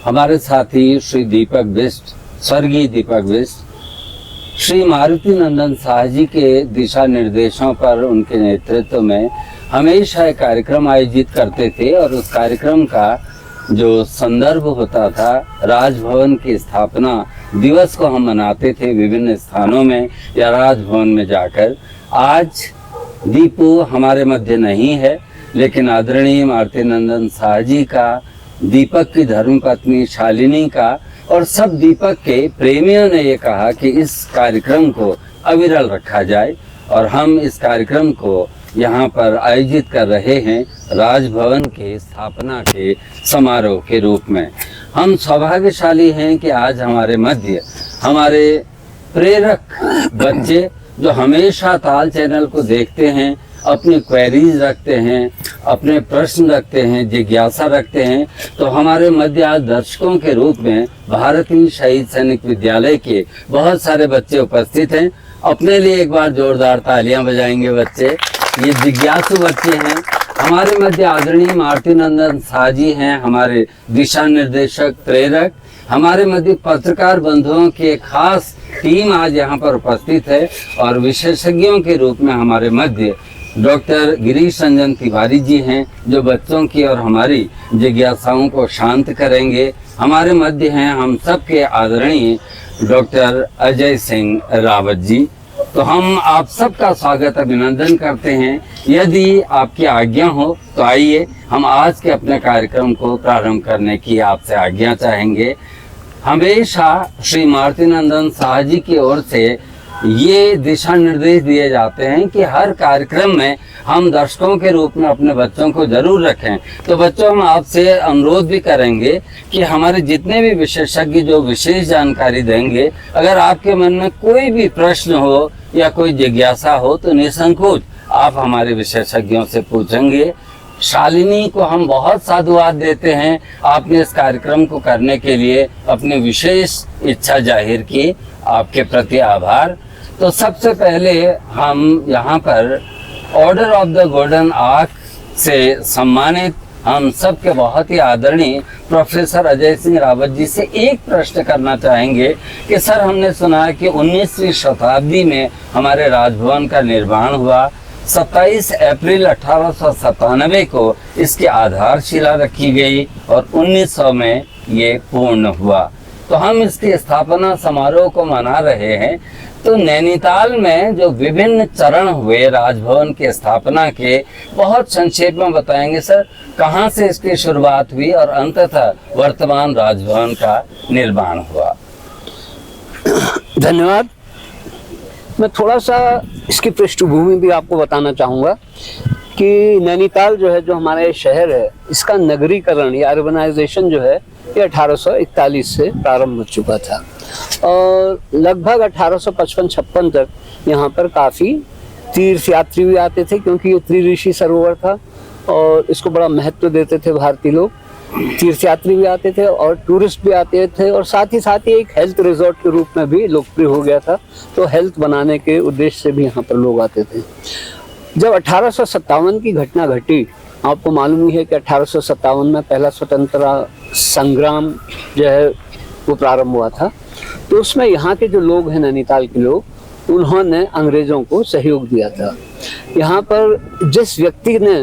हमारे साथी श्री दीपक बिष्ट, स्वर्गीय दीपक बिष्ट, श्री मारुति नंदन शाह जी के दिशा निर्देशों पर उनके नेतृत्व में हमेशा एक कार्यक्रम आयोजित करते थे और उस कार्यक्रम का जो संदर्भ होता था, राजभवन की स्थापना दिवस को हम मनाते थे विभिन्न स्थानों में या राजभवन में जाकर। आज दीपू हमारे मध्य नहीं है, लेकिन आदरणीय मारुति नंदन शाह जी का, दीपक की धर्मपत्नी शालिनी का और सब दीपक के प्रेमियों ने ये कहा कि इस कार्यक्रम को अविरल रखा जाए और हम इस कार्यक्रम को यहाँ पर आयोजित कर रहे हैं राजभवन के स्थापना के समारोह के रूप में। हम सौभाग्यशाली हैं कि आज हमारे मध्य हमारे प्रेरक बच्चे जो हमेशा ताल चैनल को देखते हैं, अपनी क्वेरीज रखते हैं, अपने प्रश्न रखते हैं, जिज्ञासा रखते हैं, तो हमारे मध्य आज दर्शकों के रूप में भारतीय शहीद सैनिक विद्यालय के बहुत सारे बच्चे उपस्थित हैं। अपने लिए एक बार जोरदार तालियां बजाएंगे बच्चे। ये जिज्ञासु बच्चे हैं। हमारे मध्य आदरणीय मारुति नंदन शाह जी हैं, हमारे दिशा निर्देशक, प्रेरक। हमारे मध्य पत्रकार बंधुओं की एक खास टीम आज यहाँ पर उपस्थित है और विशेषज्ञों के रूप में हमारे मध्य डॉक्टर गिरीश रंजन तिवारी जी हैं, जो बच्चों की और हमारी जिज्ञासाओं को शांत करेंगे। हमारे मध्य हैं हम सबके आदरणीय डॉक्टर अजय सिंह रावत जी। तो हम आप सबका स्वागत अभिनंदन करते हैं। यदि आपकी आज्ञा हो तो आइए हम आज के अपने कार्यक्रम को प्रारंभ करने की आपसे आज्ञा चाहेंगे। हमेशा श्री मारुति नंदन शाह जी की ओर से ये दिशा निर्देश दिए जाते हैं कि हर कार्यक्रम में हम दर्शकों के रूप में अपने बच्चों को जरूर रखें। तो बच्चों, हम आपसे अनुरोध भी करेंगे कि हमारे जितने भी विशेषज्ञ जो विशेष जानकारी देंगे, अगर आपके मन में कोई भी प्रश्न हो या कोई जिज्ञासा हो तो निसंकोच आप हमारे विशेषज्ञों से पूछेंगे। शालिनी को हम बहुत साधुवाद देते हैं, आपने इस कार्यक्रम को करने के लिए अपनी विशेष इच्छा जाहिर की, आपके प्रति आभार। तो सबसे पहले हम यहाँ पर order of the golden arc से सम्मानित हम सबके बहुत ही आदरणीय प्रोफेसर अजय सिंह रावत जी से एक प्रश्न करना चाहेंगे कि सर, हमने सुना है कि 19वीं शताब्दी में हमारे राजभवन का निर्माण हुआ, 27 अप्रैल 1897 को इसकी आधारशिला रखी गई और 1900 में ये पूर्ण हुआ। तो हम इसकी स्थापना समारोह को मना रहे हैं। तो नैनीताल में जो विभिन्न चरण हुए राजभवन की स्थापना के, बहुत संक्षेप में बताएंगे सर, कहाँ से इसकी शुरुआत हुई और अंततः वर्तमान राजभवन का निर्माण हुआ। धन्यवाद। मैं थोड़ा सा इसकी पृष्ठभूमि भी आपको बताना चाहूँगा कि नैनीताल जो है, जो हमारे शहर है, इसका नगरीकरण या अर्बनाइजेशन जो है ये 1841 से प्रारंभ हो चुका था और लगभग 1855-56 तक यहाँ पर काफ़ी तीर्थ यात्री भी आते थे, क्योंकि ये त्रिऋषि सरोवर था और इसको बड़ा महत्व देते थे भारतीय लोग। तीर्थ यात्री भी आते थे और टूरिस्ट भी आते थे और साथ ही एक हेल्थ रिजॉर्ट के रूप में भी लोकप्रिय हो गया था। तो हेल्थ बनाने के उद्देश्य से भी यहाँ पर लोग आते थे। जब 1857 की घटना घटी, आपको मालूम ही है कि 1857 में पहला स्वतंत्रता संग्राम जो है वो प्रारंभ हुआ था। तो उसमें यहाँ के जो लोग हैं, नैनीताल के लोग, उन्होंने अंग्रेजों को सहयोग दिया था। यहाँ पर जिस व्यक्ति ने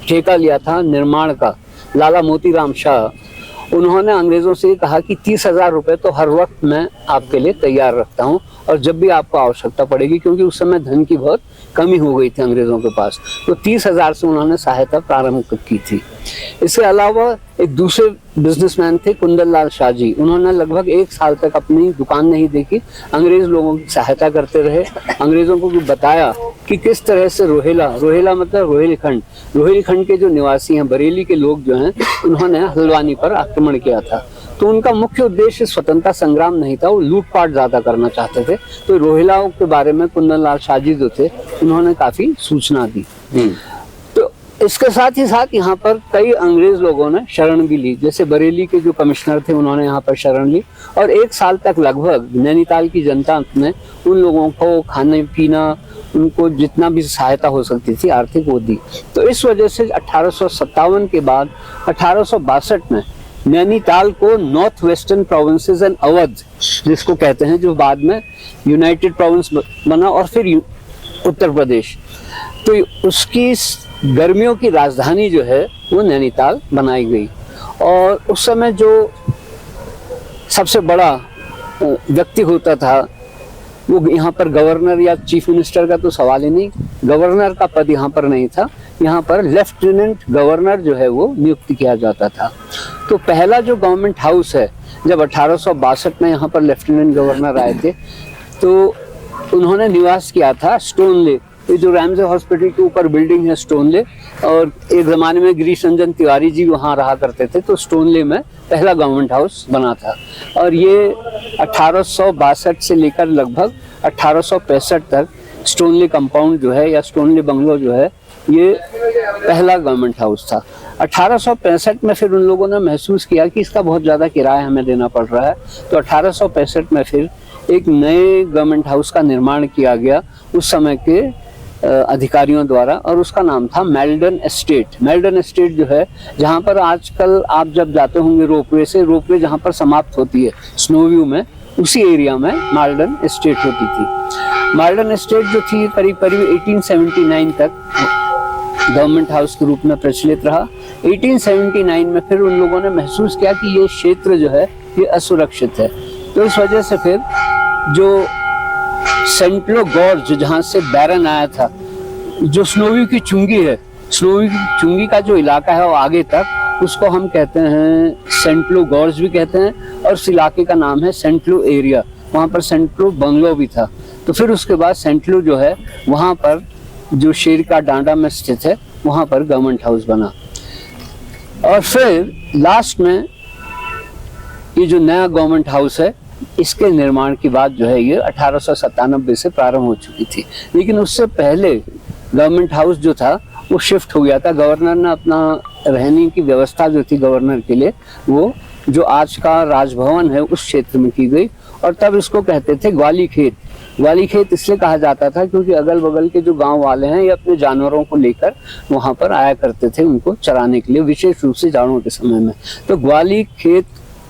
ठेका लिया था निर्माण का, लाला मोतीराम शाह, उन्होंने अंग्रेजों से कहा कि 30,000 रुपये तो हर वक्त मैं आपके लिए तैयार रखता हूँ और जब भी आपको आवश्यकता पड़ेगी, क्योंकि उस समय धन की बहुत कमी हो गई थी अंग्रेजों के पास, तो 30,000 से उन्होंने सहायता प्रारंभ की थी। इसके अलावा एक दूसरे बिजनेसमैन थे कुंदन लाल शाह जी, उन्होंने लगभग 1 साल तक अपनी दुकान नहीं देखी, अंग्रेज लोगों की सहायता करते रहे। अंग्रेजों को भी बताया कि किस तरह से रोहिला मतलब रोहिलखंड के जो निवासी हैं, बरेली के लोग जो हैं, उन्होंने हल्द्वानी पर आक्रमण किया था। तो उनका मुख्य उद्देश्य स्वतंत्रता संग्राम नहीं था, वो लूटपाट ज्यादा करना चाहते थे। तो रोहिलाओं के बारे में कुंदन लाल शाह जी जो थे, उन्होंने काफी सूचना दी। तो इसके साथ ही साथ यहाँ पर कई अंग्रेज लोगों ने शरण भी ली, जैसे बरेली के जो कमिश्नर थे उन्होंने यहाँ पर शरण ली और 1 साल तक लगभग नैनीताल की जनता ने उन लोगों को खाने पीना, उनको जितना भी सहायता हो सकती थी आर्थिक, वो दी। तो इस वजह से 1857 के बाद 1862 में नैनीताल को north western provinces and Awadh जिसको कहते हैं, जो बाद में यूनाइटेड प्रोविंस बना और फिर उत्तर प्रदेश, तो उसकी गर्मियों की राजधानी जो है वो नैनीताल बनाई गई। और उस समय जो सबसे बड़ा व्यक्ति होता था वो यहाँ पर गवर्नर या चीफ मिनिस्टर का तो सवाल ही नहीं, गवर्नर का पद यहाँ पर नहीं था, यहाँ पर लेफ्टिनेंट गवर्नर जो है वो नियुक्त किया जाता था। तो पहला जो गवर्नमेंट हाउस है, जब 1862 में यहाँ पर लेफ्टिनेंट गवर्नर आए थे तो उन्होंने निवास किया था स्टोनले, ये जो रैमजे हॉस्पिटल के ऊपर बिल्डिंग है स्टोनले, और एक जमाने में गिरीश रंजन तिवारी जी वहाँ रहा करते थे, तो स्टोनले में पहला गवर्नमेंट हाउस बना था। और ये 1862 से लेकर लगभग 1865 तक स्टोनले कंपाउंड जो है या स्टोनले बंगलो जो है ये पहला गवर्नमेंट हाउस था। 1865 में फिर उन लोगों ने महसूस किया कि इसका बहुत ज़्यादा किराया हमें देना पड़ रहा है, तो 1865 में फिर एक नए गवर्नमेंट हाउस का निर्माण किया गया उस समय के अधिकारियों द्वारा, और उसका नाम था मेल्डन एस्टेट। मेल्डन एस्टेट जो है, जहाँ पर आजकल आप जब जाते होंगे रोपवे से, रोपवे जहाँ पर समाप्त होती है स्नोव्यू में, उसी एरिया में मेल्डन एस्टेट होती थी। मेल्डन एस्टेट जो थी करीब करीब 1879 तक गवर्नमेंट हाउस के रूप में प्रचलित रहा। 1879 में फिर उन लोगों ने महसूस किया कि ये क्षेत्र जो है ये असुरक्षित है, तो इस वजह से फिर जो सेंट्लो गॉर्ज जहाँ से बैरन आया था, जो स्नोव्यू की चुंगी है, स्नोव्यू की चुंगी का जो इलाका है वो आगे तक, उसको हम कहते हैं सेंट्लो गॉर्ज भी कहते हैं, और उस इलाके का नाम है सेंट्लो एरिया। वहाँ पर सेंट्लो बंगलो भी था। तो फिर उसके बाद सेंट्लो जो है वहाँ पर जो शेर का डांडा में स्थित है वहाँ पर गवर्नमेंट हाउस बना। और फिर लास्ट में ये जो नया गवर्नमेंट हाउस है इसके निर्माण की बात जो है ये 1897 से प्रारंभ हो चुकी थी, लेकिन उससे पहले गवर्नमेंट हाउस जो था वो शिफ्ट हो गया था। गवर्नर ने अपना रहने की व्यवस्था जो थी गवर्नर के लिए, वो जो आज का राजभवन है उस क्षेत्र में की गई, और तब इसको कहते थे ग्वाली खेत। ग्वाली खेत इसलिए कहा जाता था क्योंकि अगल बगल के जो गांव वाले हैं ये अपने जानवरों को लेकर वहां पर आया करते थे उनको चराने के लिए, विशेष रूप से जाड़ों के समय में। तो ग्वाली खेत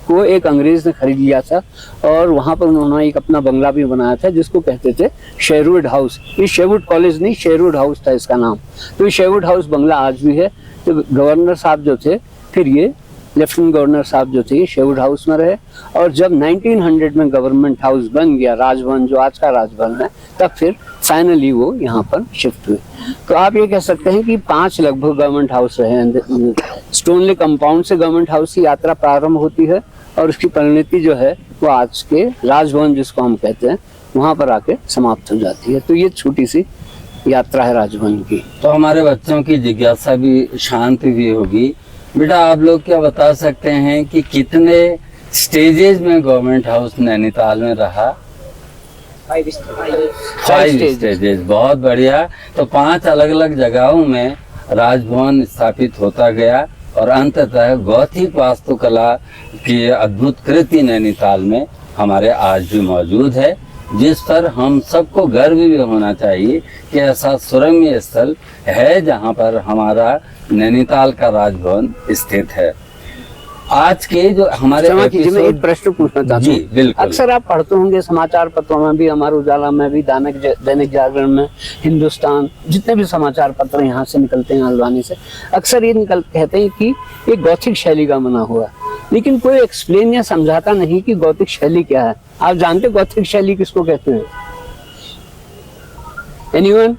को एक अंग्रेज ने खरीद लिया था और वहां पर उन्होंने एक अपना बंगला भी बनाया था जिसको कहते थे शेरवुड हाउस। ये शेरवुड कॉलेज नहीं, शेरवुड हाउस था इसका नाम। तो ये शेरवुड हाउस बंगला आज भी है। तो गवर्नर साहब जो थे, फिर ये लेफ्टिनेंट गवर्नर साहब जो थे, ये शेरवुड हाउस में रहे। और जब 1900 में गवर्नमेंट हाउस बन गया, राजभवन जो आज का राजभवन है, तब फिर फाइनली वो यहाँ पर शिफ्ट हुए। तो आप ये कह सकते हैं कि 5 लगभग गवर्नमेंट हाउस रहे। स्टोनले कंपाउंड से गवर्नमेंट हाउस की यात्रा प्रारंभ होती है और उसकी परिणति जो है वो आज के राजभवन जिसको हम कहते हैं वहां पर आके समाप्त हो जाती है। तो ये छोटी सी यात्रा है राजभवन की। तो हमारे बच्चों की जिज्ञासा भी शांत भी होगी। बेटा, आप लोग क्या बता सकते हैं कि कितने स्टेजेस में गवर्नमेंट हाउस नैनीताल में रहा? 5 स्टेजेस। बहुत बढ़िया। तो 5 अलग अलग जगहों में राजभवन स्थापित होता गया और अंततः गौथिक वास्तुकला की अद्भुत कृति नैनीताल में हमारे आज भी मौजूद है, जिस पर हम सबको गर्व भी होना चाहिए कि ऐसा सुरम्य स्थल है जहां पर हमारा नैनीताल का राजभवन स्थित है। आज के जो हमारे मैं एक प्रश्न पूछना चाहता हूँ। जी बिल्कुल। अक्सर आप पढ़ते होंगे समाचार पत्रों में भी, हमारे उजाला में भी, दैनिक जागरण में, हिंदुस्तान, जितने भी समाचार पत्र यहाँ से निकलते हैं हल्द्वानी से, अक्सर ये कहते हैं कि ये गौथिक शैली का बना हुआ, लेकिन कोई एक्सप्लेन या समझाता नहीं कि गौथिक शैली क्या है। आप जानते गौथिक शैली किसको कहते हैं? एनीवन?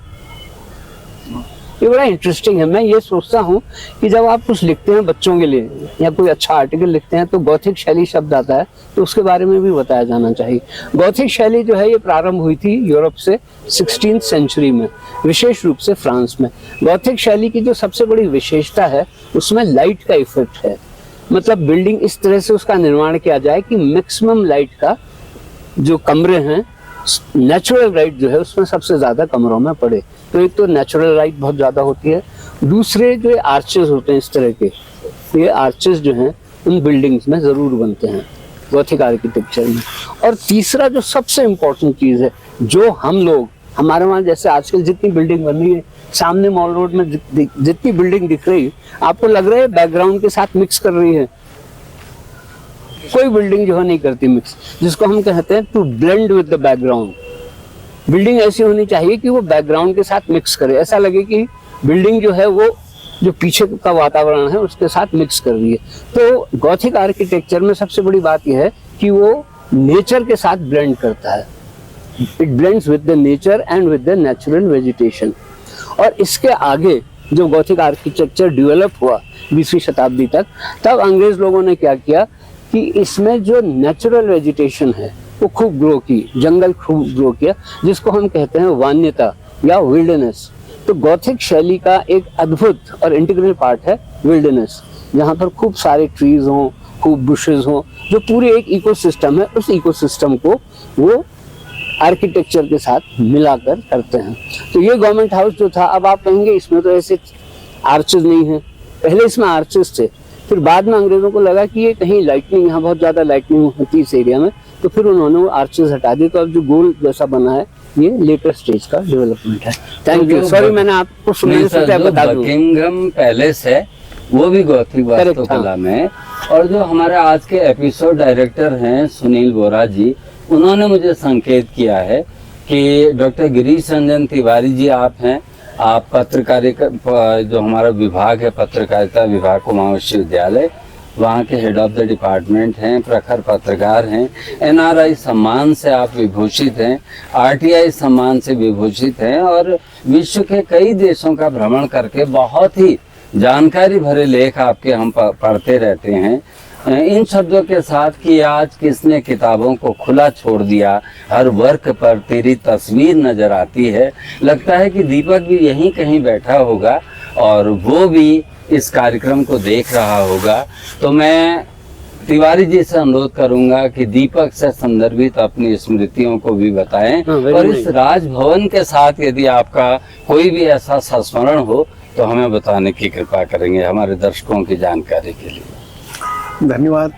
ये बड़ा इंटरेस्टिंग है। मैं ये सोचता हूँ कि जब आप कुछ लिखते हैं बच्चों के लिए या कोई अच्छा आर्टिकल लिखते हैं तो गौथिक शैली शब्द आता है तो उसके बारे में भी बताया जाना चाहिए। गौथिक शैली जो है ये प्रारंभ हुई थी यूरोप से 16th सेंचुरी में, विशेष रूप से फ्रांस में। गौथिक शैली की जो सबसे बड़ी विशेषता है उसमें लाइट का इफेक्ट है। मतलब बिल्डिंग इस तरह से उसका निर्माण किया जाए कि मैक्सिमम लाइट का जो कमरे हैं, नेचुरल लाइट जो है उसमें सबसे ज्यादा कमरों में पड़े। तो एक तो नेचुरल लाइट बहुत ज्यादा होती है, दूसरे जो आर्चेस होते हैं इस तरह के, ये आर्चेस जो हैं उन बिल्डिंग्स में जरूर बनते हैं गौथिक आर्किटेक्चर में। और तीसरा जो सबसे इम्पोर्टेंट चीज है, जो हम लोग हमारे वहाँ जैसे आजकल जितनी बिल्डिंग बन रही है, सामने मॉल रोड में जितनी बिल्डिंग दिख रही है, आपको लग रहा है बैकग्राउंड के साथ मिक्स कर रही है? कोई बिल्डिंग जो है नहीं करती मिक्स, जिसको हम कहते हैं to blend with the background. Building ऐसी होनी चाहिए कि वो बैकग्राउंड के साथ मिक्स करे, ऐसा लगे कि बिल्डिंग जो है वो जो पीछे का वातावरण है उसके साथ मिक्स कर रही है। तो गॉथिक आर्किटेक्चर में सबसे बड़ी बात यह है कि वो नेचर के साथ ब्लेंड करता है। It blends with the nature and with the natural vegetation. और इसके आगे जो गॉथिक आर्किटेक्चर डेवलप हुआ 20वीं शताब्दी तक, तब अंग्रेज लोगों ने क्या किया कि इसमें जो नेचुरल वेजिटेशन है वो खूब ग्रो की, जंगल खूब ग्रो किया, जिसको हम कहते हैं वान्यता या विल्डरनेस। तो गॉथिक शैली का एक अद्भुत और इंटीग्रल पार्ट है विल्डरनेस, जहाँ पर खूब सारे ट्रीज हों, खूब बुशेस हों, जो पूरे एक इकोसिस्टम है, उस इकोसिस्टम को वो आर्किटेक्चर के साथ मिलाकर करते हैं। तो ये गवर्नमेंट हाउस जो था, अब आप कहेंगे इसमें तो ऐसे आर्चेज नहीं है, पहले इसमें आर्चेज थे, फिर बाद में अंग्रेजों को लगा कि ये कहीं लाइटनिंग, यहाँ बहुत ज्यादा लाइटनिंग होती है इस एरिया में, तो फिर उन्होंने वो आर्चेज हटा दिए। तो अब जो गोल जैसा बना है ये लेटेस्ट स्टेज का डेवलपमेंट है। थैंक यू, सॉरी मैंने आपको सुनने से बता दूं, बकिंघम पैलेस है वो भी गॉथिक वास्तुकला में। और जो हमारे आज के एपिसोड डायरेक्टर हैं सुनील बोरा जी, उन्होंने मुझे संकेत किया है कि डॉक्टर गिरीश रंजन तिवारी जी आप हैं, आप पत्रकारिता जो हमारा विभाग है पत्रकारिता विभाग कुमाऊं विश्वविद्यालय, वहाँ के हेड ऑफ द डिपार्टमेंट हैं, प्रखर पत्रकार हैं, एनआरआई सम्मान से आप विभूषित हैं, आरटीआई सम्मान से विभूषित हैं और विश्व के कई देशों का भ्रमण करके बहुत ही जानकारी भरे लेख आपके हम पढ़ते रहते हैं। इन शब्दों के साथ कि आज किसने किताबों को खुला छोड़ दिया, हर वर्क पर तेरी तस्वीर नजर आती है, लगता है कि दीपक भी यहीं कहीं बैठा होगा और वो भी इस कार्यक्रम को देख रहा होगा। तो मैं तिवारी जी से अनुरोध करूंगा कि दीपक से संदर्भित अपनी स्मृतियों को भी बताएं और इस राजभवन के साथ यदि आपका कोई भी ऐसा संस्मरण हो तो हमें बताने की कृपा करेंगे हमारे दर्शकों की जानकारी के लिए। धन्यवाद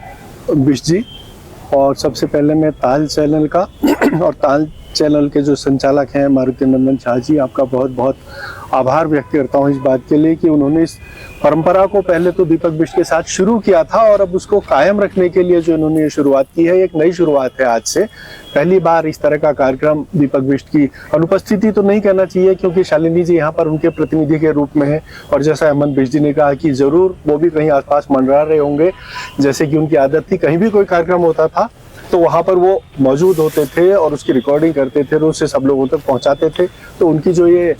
बिश जी। और सबसे पहले मैं ताल चैनल का और ताल चैनल के जो संचालक हैं मारुति नंदन शाह जी, आपका बहुत बहुत आभार व्यक्त करता हूँ इस बात के लिए कि उन्होंने इस परंपरा को पहले तो दीपक बिष्ट के साथ शुरू किया था और अब उसको कायम रखने के लिए जो इन्होंने ये शुरुआत की है, एक नई शुरुआत है। आज से पहली बार इस तरह का कार्यक्रम दीपक बिष्ट की अनुपस्थिति तो नहीं कहना चाहिए क्योंकि शालिनी जी यहाँ पर उनके प्रतिनिधि के रूप में है और जैसा अहमद बिष्ट जी ने कहा कि जरूर वो भी कहीं आसपास मंडरा रहे होंगे, जैसे कि उनकी आदत थी, कहीं भी कोई कार्यक्रम होता था तो वहाँ पर वो मौजूद होते थे और उसकी रिकॉर्डिंग करते थे और उससे सब लोगों तक पहुँचाते थे। तो उनकी जो ये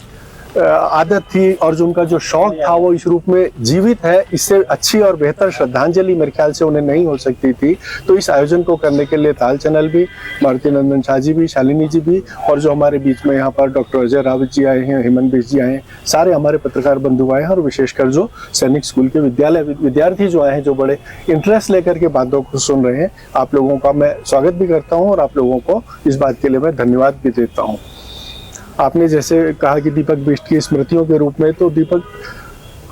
आदत थी और जो उनका जो शौक था वो इस रूप में जीवित है। इससे अच्छी और बेहतर श्रद्धांजलि मेरे ख्याल से उन्हें नहीं हो सकती थी। तो इस आयोजन को करने के लिए ताल चैनल भी, मारुति नंदन शाह जी भी, शालिनी जी भी और जो हमारे बीच में यहाँ पर डॉक्टर अजय रावत जी आए हैं, हेमंत बिष्ट जी आए हैं, सारे हमारे पत्रकार बंधु आए हैं और विशेषकर जो सैनिक स्कूल के विद्यार्थी जो आए हैं, जो बड़े इंटरेस्ट लेकर के बातों को सुन रहे हैं, आप लोगों का मैं स्वागत भी करता हूँ और आप लोगों को इस बात के लिए मैं धन्यवाद भी देता हूँ। आपने जैसे कहा कि दीपक बिष्ट की स्मृतियों के रूप में, तो दीपक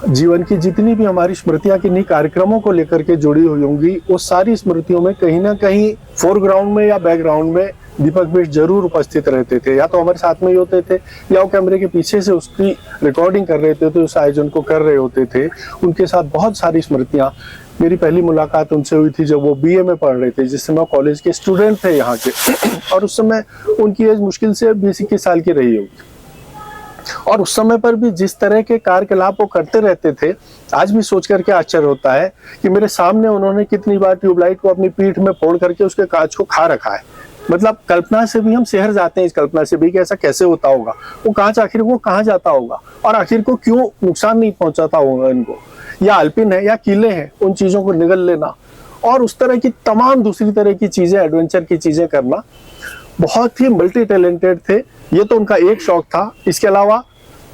जीवन की जितनी भी हमारी स्मृतियां किन्हीं कार्यक्रमों को लेकर के जुड़ी हुई होंगी, वो सारी स्मृतियों में कहीं ना कहीं फोरग्राउंड में या बैकग्राउंड में दीपक बिष्ट जरूर उपस्थित रहते थे। या तो हमारे साथ में ही होते थे या वो कैमरे के पीछे से उसकी रिकॉर्डिंग कर रहे थे, उस आयोजन को कर रहे होते थे। उनके साथ बहुत सारी स्मृतियां। मेरी पहली मुलाकात उनसे हुई थी जब वो बीए में पढ़ रहे थे, जिस समय कॉलेज के स्टूडेंट थे यहाँ के और उस समय उनकी एज मुश्किल से 20-21 साल की रही होगी। और उस समय पर भी जिस तरह के कार्यकलाप वो करते रहते थे, आज भी सोच करके आश्चर्य होता है कि मेरे सामने उन्होंने कितनी बार ट्यूबलाइट को अपनी पीठ में फोड़ करके उसके कांच को खा रखा है। मतलब कल्पना से भी हम शहर जाते हैं, इस कल्पना से भी कि ऐसा कैसे होता होगा, वो कांच आखिर वो कहाँ जाता होगा और आखिर को क्यों नुकसान नहीं पहुंचाता होगा इनको, या अल्पिन है या किले हैं, उन चीजों को निगल लेना और उस तरह की तमाम दूसरी तरह की चीजें, एडवेंचर की चीजें करना। बहुत ही मल्टी टैलेंटेड थे। ये तो उनका एक शौक था। इसके अलावा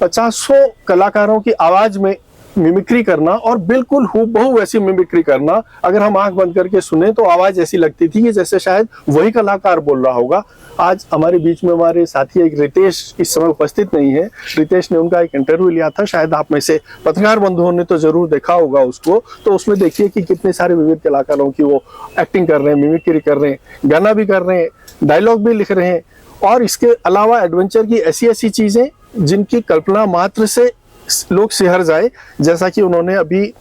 50 कलाकारों की आवाज में मिमिक्री करना और बिल्कुल हूबहू वैसी मिमिक्री करना। अगर हम आंख बंद करके सुने तो आवाज ऐसी लगती थी कि जैसे शायद वही कलाकार बोल रहा होगा। आज हमारे बीच में हमारे साथी एक रितेश इस समय उपस्थित नहीं है। रितेश ने उनका एक इंटरव्यू लिया था, शायद आप में से पत्रकार बंधुओं ने तो जरूर देखा होगा उसको। तो उसमें देखिए कि कितने सारे विविध कलाकारों की वो एक्टिंग कर रहे हैं, मिमिक्री कर रहे हैं, गाना भी कर रहे हैं, डायलॉग भी लिख रहे हैं और इसके अलावा एडवेंचर की ऐसी ऐसी चीजें जिनकी कल्पना मात्र से लोग सिहर जाए। जैसा कि उन्होंने अभी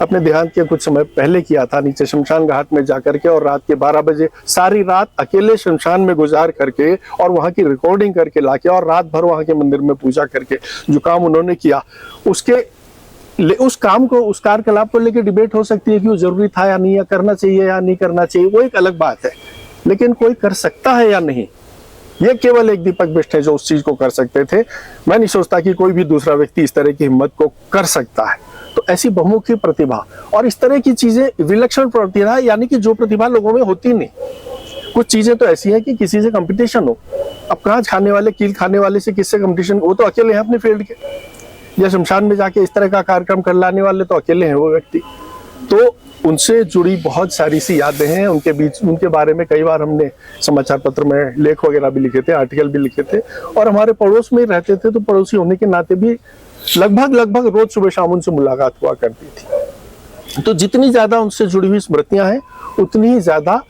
अपने देहांत के कुछ समय पहले किया था, नीचे शमशान घाट में जाकर के, और रात के 12 बजे सारी रात अकेले शमशान में गुजार करके और वहाँ की रिकॉर्डिंग करके लाके और रात भर वहाँ के मंदिर में पूजा करके जो काम उन्होंने किया, उस काम को, उस कार्यकलाप को लेकर डिबेट हो सकती है कि वो जरूरी था या नहीं, या करना चाहिए या नहीं करना चाहिए, वो एक अलग बात है। लेकिन कोई कर सकता है या नहीं, ये केवल एक दीपक बिष्ट है जो उस चीज को कर सकते थे। मैं नहीं सोचता कि कोई भी दूसरा व्यक्ति इस तरह की हिम्मत को कर सकता है। तो ऐसी बहुमुखी प्रतिभा और इस तरह की चीजें विलक्षण प्रतिभा, यानी कि जो प्रतिभा लोगों में होती नहीं। कुछ चीजें तो ऐसी हैं कि किसी से कंपटीशन हो, अब कहाँ खाने वाले, कील खाने वाले से किससे कंपटीशन, वो तो अकेले हैं अपने फील्ड के। या शमशान में जाके इस तरह का कार्यक्रम कर लाने वाले तो अकेले हैं वो व्यक्ति। तो उनसे जुड़ी बहुत सारी सी यादें हैं, उनके बीच, उनके बारे में कई बार हमने समाचार पत्र में लेख वगैरह भी लिखे थे, आर्टिकल भी लिखे थे, और हमारे पड़ोस में रहते थे तो पड़ोसी होने के नाते भी लगभग रोज सुबह शाम उनसे मुलाकात हुआ करती थी। तो जितनी ज्यादा उनसे जुड़ी हुई स्मृतियां हैं उतनी ही ज्यादा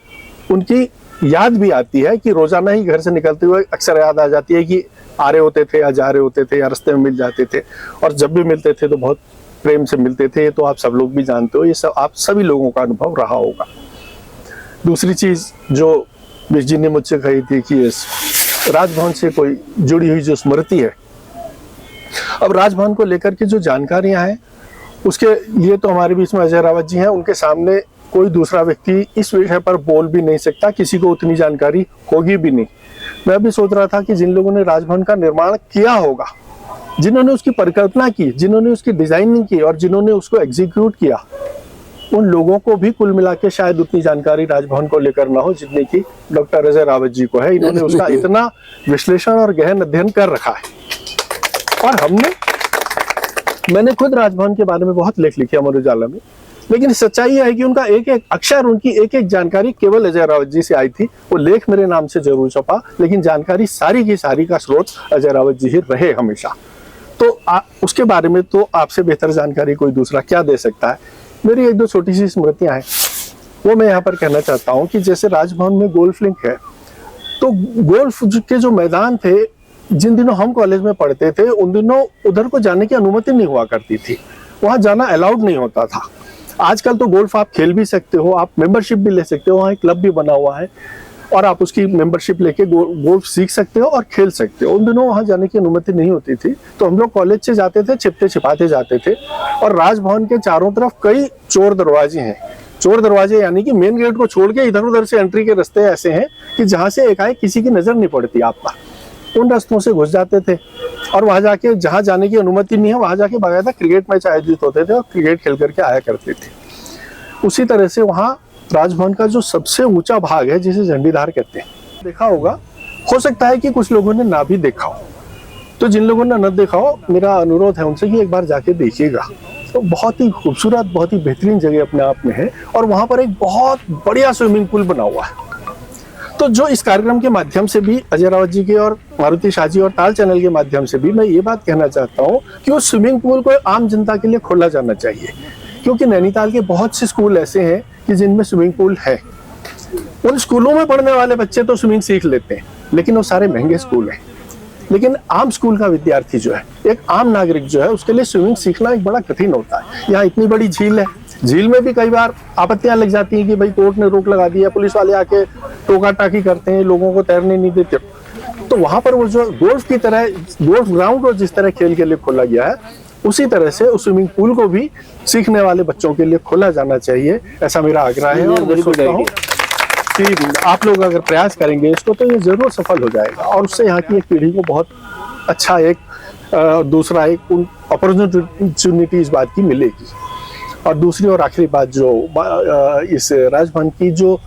उनकी याद भी आती है, कि रोजाना ही घर से निकलते हुए अक्सर याद आ जाती है कि आ रहे होते थे या जा रहे होते थे या रास्ते में मिल जाते थे, और जब भी मिलते थे तो बहुत प्रेम से मिलते थे। तो आप सब लोग भी जानते हो, ये सब आप सभी लोगों का अनुभव रहा होगा। दूसरी चीज जो बिष्ट जी ने मुझसे कही थी कि इस राजभवन से कोई जुड़ी हुई जो स्मृति है, अब राजभवन को लेकर के जो जानकारियां हैं उसके लिए तो हमारे बीच में अजय रावत जी हैं, उनके सामने कोई दूसरा व्यक्ति इस विषय पर बोल भी नहीं सकता, किसी को उतनी जानकारी होगी भी नहीं। मैं भी सोच रहा था कि जिन लोगों ने राजभवन का निर्माण किया होगा, जिन्होंने उसकी परिकल्पना की, जिन्होंने उसकी डिजाइनिंग की और जिन्होंने उसको एग्जीक्यूट किया, उन लोगों को भी कुल मिला के शायद उतनी जानकारी राजभवन को लेकर ना हो जितनी की डॉक्टर अजय रावत जी को है। इन्होंने उसका इतना विश्लेषण और गहन अध्ययन कर रखा है। और मैंने खुद राजभवन के बारे में बहुत लेख लिखे अमर उजाला में, लेकिन सच्चाई है कि उनका एक एक अक्षर, उनकी एक एक जानकारी केवल अजय रावत जी से आई थी। वो लेख मेरे नाम से जरूर छपा, लेकिन जानकारी सारी की सारी का स्रोत अजय रावत जी ही रहे हमेशा। तो उसके बारे में तो आपसे बेहतर जानकारी कोई दूसरा क्या दे सकता है। मेरी एक दो छोटी सी स्मृतियां हैं, वो मैं यहाँ पर कहना चाहता हूँ कि जैसे राजभवन में गोल्फ लिंक है, तो गोल्फ के जो मैदान थे, जिन दिनों हम कॉलेज में पढ़ते थे उन दिनों उधर को जाने की अनुमति नहीं हुआ करती थी, वहां जाना अलाउड नहीं होता था। आजकल तो गोल्फ आप खेल भी सकते हो, आप मेंबरशिप भी ले सकते हो, वहाँ एक क्लब भी बना हुआ है और आप उसकी मेंबरशिप लेके गोल्फ सीख सकते हो और खेल सकते हो। उन दिनों वहाँ जाने की अनुमति नहीं होती थी, तो हम लोग कॉलेज से जाते थे, छिपते छिपाते जाते थे। और राजभवन के चारों तरफ कई चोर दरवाजे हैं। चोर दरवाजे यानी कि मेन गेट को छोड़ के इधर उधर से एंट्री के रास्ते ऐसे हैं कि जहाँ से एकाएक किसी की नजर नहीं पड़ती आपका। उन रास्तों से घुस जाते थे और वहां जाके, जहां जाने की अनुमति नहीं है वहां जाके बाकायदा क्रिकेट मैच आयोजित होते थे और क्रिकेट खेल करके आया करते थे। उसी तरह से वहां राजभवन का जो सबसे ऊंचा भाग है, जिसे झंडीदार कहते हैं, देखा होगा। हो सकता है कि कुछ लोगों ने ना भी देखा हो, तो जिन लोगों ने न देखा हो, मेरा अनुरोध है उनसे कि एक बार जाके देखिएगा। तो बहुत ही खूबसूरत, बहुत ही बेहतरीन जगह अपने आप में है, और वहां पर एक बहुत बढ़िया स्विमिंग पूल बना हुआ है। तो जो इस कार्यक्रम के माध्यम से भी अजय रावत जी के और मारुति शाह जी और ताल चैनल के माध्यम से भी मैं ये बात कहना चाहता हूँ कि उस स्विमिंग पूल को आम जनता के लिए खोला जाना चाहिए, क्योंकि नैनीताल के बहुत से स्कूल ऐसे हैं कि जिनमें स्विमिंग पूल है। उन स्कूलों में पढ़ने वाले बच्चे तो स्विमिंग सीख लेते हैं, लेकिन वो सारे महंगे स्कूल हैं। लेकिन आम स्कूल का विद्यार्थी जो है, एक आम नागरिक जो है, उसके लिए स्विमिंग सीखना एक बड़ा कठिन होता है। यहाँ इतनी बड़ी झील है, झील में भी कई बार आपत्तियां लग जाती हैं कि भाई कोर्ट ने रोक लगा दी है, पुलिस वाले आके टोका टाकी करते हैं, लोगों को तैरने नहीं देते। तो वहां पर वो जो गोल्फ की तरह, गोल्फ ग्राउंड को जिस तरह खेल के लिए खोला गया है, उसी तरह से उस स्विमिंग पूल को भी सीखने वाले बच्चों के लिए खोला जाना चाहिए, ऐसा मेरा आग्रह है। और मैं सोचता हूँ कि आप लोग अगर प्रयास करेंगे इसको तो ये जरूर सफल हो जाएगा, और उससे यहाँ की एक पीढ़ी को बहुत अच्छा एक दूसरा एक अपॉर्चुनिटी इस बात की मिलेगी। और दूसरी और आखिरी बात, जो इस राजभवन की जो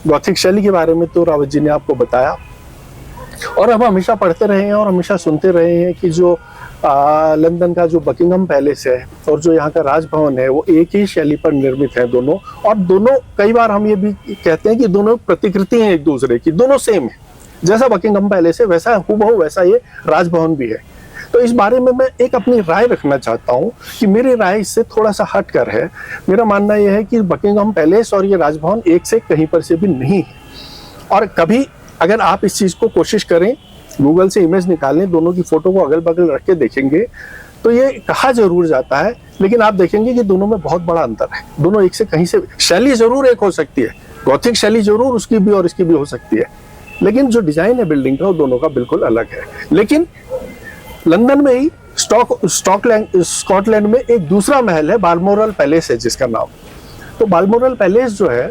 गॉथिक शैली के बारे में तो रावत जी ने आपको बताया, और हम हमेशा पढ़ते रहे हैं और हमेशा सुनते रहे हैं कि जो लंदन का जो बकिंगम पैलेस है और जो यहाँ का राजभवन है, वो एक ही शैली पर निर्मित है दोनों। और दोनों, कई बार हम ये भी कहते हैं कि दोनों प्रतिकृति हैं एक दूसरे की, दोनों सेम है। जैसा बकिंगम पैलेस है वैसा हूबहू वैसा ये राजभवन भी है। तो इस बारे में मैं एक अपनी राय रखना चाहता हूँ कि मेरी राय इससे थोड़ा सा हट कर है। मेरा मानना यह है कि बकिंगम पैलेस और ये राजभवन एक से कहीं पर से भी नहीं है। और कभी अगर आप इस चीज को कोशिश करें गूगल से इमेज निकालें, दोनों की फोटो को अगल बगल रख के देखेंगे तो ये कहा जरूर जाता है, लेकिन आप देखेंगे कि दोनों में बहुत बड़ा अंतर है। दोनों एक से कहीं से, शैली जरूर एक हो सकती है, गॉथिक शैली जरूर उसकी भी और इसकी भी हो सकती है, लेकिन जो डिजाइन है बिल्डिंग का वो दोनों का बिल्कुल अलग है। लेकिन लंदन में ही स्कॉटलैंड में एक दूसरा महल है, बाल्मोरल पैलेस है जिसका नाम। तो बाल्मोरल पैलेस जो है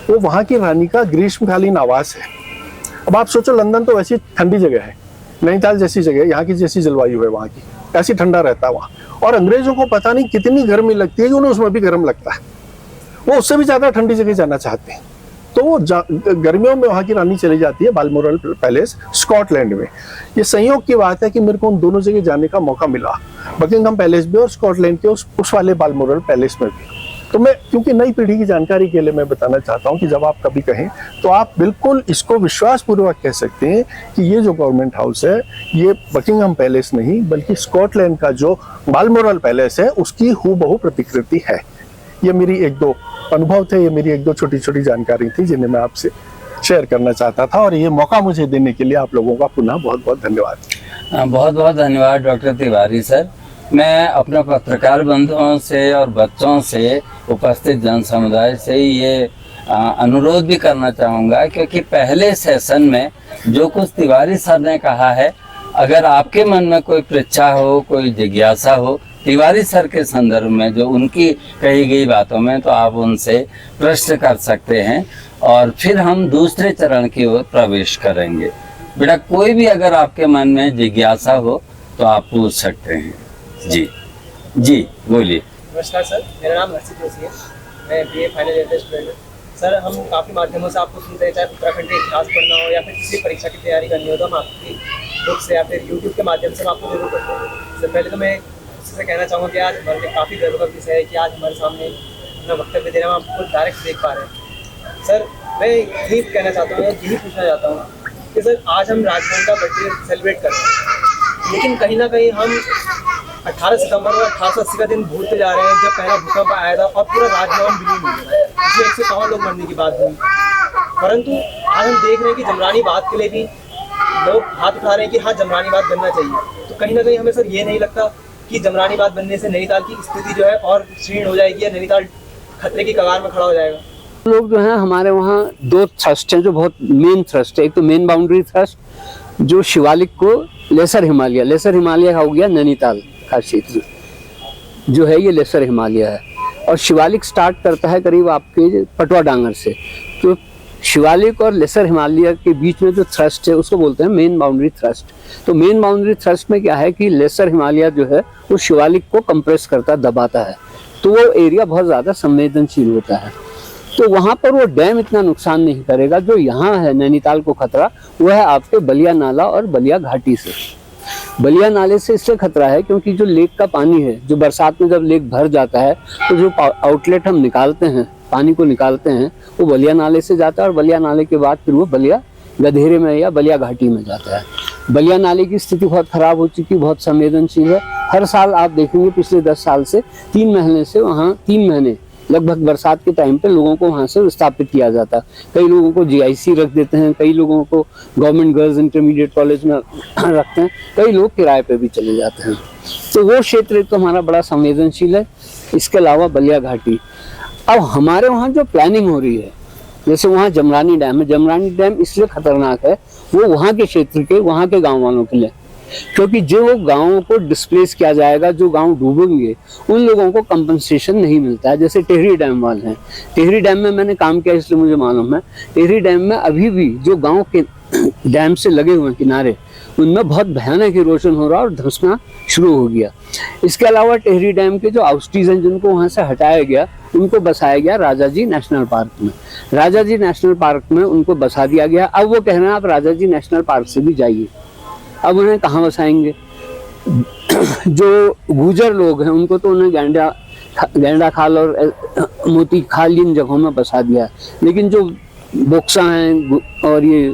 वो वहाँ की रानी का ग्रीष्मकालीन आवास है। अब आप सोचो, लंदन तो वैसी ठंडी जगह है, नैनीताल जैसी जगह है, यहाँ की जैसी जलवायु है वहाँ की, ऐसी ठंडा रहता है वहाँ, और अंग्रेजों को पता नहीं कितनी गर्मी लगती है कि उन्हें उसमें भी गर्म लगता है, वो उससे भी ज्यादा ठंडी जगह जाना चाहते हैं। तो वो गर्मियों में वहाँ की रानी चली जाती है बाल्मोरल पैलेस स्कॉटलैंड में। ये संयोग की बात है कि मेरे को उन दोनों जगह जाने का मौका मिला, बकिंगम पैलेस भी और स्कॉटलैंड के उस वाले बाल्मोरल पैलेस में भी। तो मैं, क्योंकि नई पीढ़ी की जानकारी के लिए मैं बताना चाहता हूँ कि जब आप कभी कहें तो आप बिल्कुल इसको विश्वास पूर्वक कह सकते हैं कि ये जो गवर्नमेंट हाउस है ये बकिंगम पैलेस नहीं बल्कि स्कॉटलैंड का जो बाल्मोरल पैलेस है उसकी हूबहू प्रतिकृति है। ये मेरी एक दो अनुभव थे, ये मेरी एक दो छोटी छोटी जानकारी थी जिन्हें मैं आपसे शेयर करना चाहता था, और ये मौका मुझे देने के लिए आप लोगों का पुनः बहुत बहुत धन्यवाद। बहुत बहुत धन्यवाद डॉक्टर तिवारी सर। मैं अपने पत्रकार बंधुओं से और बच्चों से, उपस्थित जन समुदाय से ये अनुरोध भी करना चाहूँगा, क्योंकि पहले सेशन में जो कुछ तिवारी सर ने कहा है, अगर आपके मन में कोई पृच्छा हो, कोई जिज्ञासा हो तिवारी सर के संदर्भ में, जो उनकी कही गई बातों में, तो आप उनसे प्रश्न कर सकते हैं और फिर हम दूसरे चरण की ओर प्रवेश करेंगे। बेटा, कोई भी अगर आपके मन में जिज्ञासा हो तो आप पूछ सकते हैं। जी जी बोलिए। नमस्कार सर, मेरा नाम हर्षित जोशी है, मैं बीए फाइनल ईयर का स्टूडेंट हूँ। सर, हम काफ़ी माध्यमों से आपको सुनते हैं, चाहे उत्तराखंड के इतिहास पढ़ना हो या फिर किसी परीक्षा की तैयारी करनी हो, तो हम आपकी बुक से या फिर यूट्यूब के माध्यम से हम आपको जरूर करते हैं। सबसे पहले तो मैं उससे कहना चाहूँगा कि आज हमारे लिए काफ़ी गर्व का विषय है कि आज हमारे सामने अपना वक्तव्य देना हम आपको डायरेक्ट देख पा रहे हैं। सर, मैं यही कहना चाहता हूँ, यही पूछना चाहता हूँ कि सर आज हम राजभवन का बर्थडे सेलिब्रेट कर रहे हैं, लेकिन कहीं ना कहीं हम 18 सितंबर और 1880 का दिन भूलते जा रहे हैं जब पहला भूकंप आया था और पूरा राजभवन विलीन हो गया, इसमें 154 लोग मरने की बात हुई। परंतु आज हम देख रहे हैं कि जमरानी बात के लिए भी लोग हाथ उठा रहे हैं कि हाँ, जमरानी बात बनना चाहिए। तो कहीं ना कहीं हमें सर ये नहीं लगता कि जमरानी बात बनने से नैनीताल की स्थिति जो है और क्षीण हो जाएगी या नैनीताल खतरे की कगार में खड़ा हो जाएगा? लोग जो है हमारे वहाँ दो थ्रस्ट हैं जो बहुत मेन थ्रस्ट है। एक तो मेन बाउंड्री थ्रस्ट जो शिवालिक को लेसर हिमालय हो गया, नैनीताल का क्षेत्र जो है ये लेसर हिमालय है, और शिवालिक स्टार्ट करता है करीब आपके पटवा डांगर से। तो शिवालिक और लेसर हिमालय के बीच में जो थ्रस्ट है उसको बोलते हैं मेन बाउंड्री थ्रस्ट। तो मेन बाउंड्री थ्रस्ट में क्या है कि लेसर हिमालय जो है वो शिवालिक को कंप्रेस करता, दबाता है, तो वो एरिया बहुत ज़्यादा संवेदनशील होता है। तो वहाँ पर वो डैम इतना नुकसान नहीं करेगा। जो यहाँ है नैनीताल को खतरा, वो है आपके बलिया नाला और बलिया घाटी से। बलिया नाले से इससे खतरा है क्योंकि जो लेक का पानी है, जो बरसात में जब लेक भर जाता है तो जो आउटलेट हम निकालते हैं, पानी को निकालते हैं, वो बलिया नाले से जाता है और बलिया नाले के बाद फिर वो बलिया गधेरे में या बलिया घाटी में जाता है। बलिया नाले की स्थिति बहुत खराब हो चुकी, बहुत संवेदनशील है। हर साल आप देखेंगे पिछले 10 साल से 3 महीने से वहाँ 3 महीने लगभग बरसात के टाइम पे लोगों को वहाँ से विस्थापित किया जाता है। कई लोगों को GIC रख देते हैं, कई लोगों को गवर्नमेंट गर्ल्स इंटरमीडिएट कॉलेज में रखते हैं, कई लोग किराए पे भी चले जाते हैं। तो वो क्षेत्र तो हमारा बड़ा संवेदनशील है। इसके अलावा बलिया घाटी, अब हमारे वहाँ जो प्लानिंग हो रही है, जैसे वहाँ जमरानी डैम है, जमरानी डैम इसलिए खतरनाक है वो वहाँ के क्षेत्र के, वहाँ के गाँव वालों के लिए, क्योंकि जो गाँवों को डिस्प्लेस किया जाएगा, जो गांव डूबेंगे, उन लोगों को कंपनसेशन नहीं मिलता है। जैसे टेहरी डैम वाले हैं, टेहरी डैम में मैंने काम किया इसलिए मुझे मालूम है। टेहरी डैम में अभी भी जो गांव के डैम से लगे हुए किनारे, उनमें बहुत भयानक इरोजन हो रहा है और धंसना शुरू हो गया। इसके अलावा टेहरी डैम के जो आउटस्टीज हैं जिनको वहाँ से हटाया गया, उनको बसाया गया राजाजी नेशनल पार्क में। राजाजी नेशनल पार्क में उनको बसा दिया गया। अब वो कह रहे हैं आप राजाजी नेशनल पार्क से भी जाइए। अब उन्हें कहाँ बसाएंगे? जो गुजर लोग हैं उनको तो उन्हें गेंडा खाल और मोती खाल इन जगहों में बसा दिया है, लेकिन जो बोक्सा हैं और ये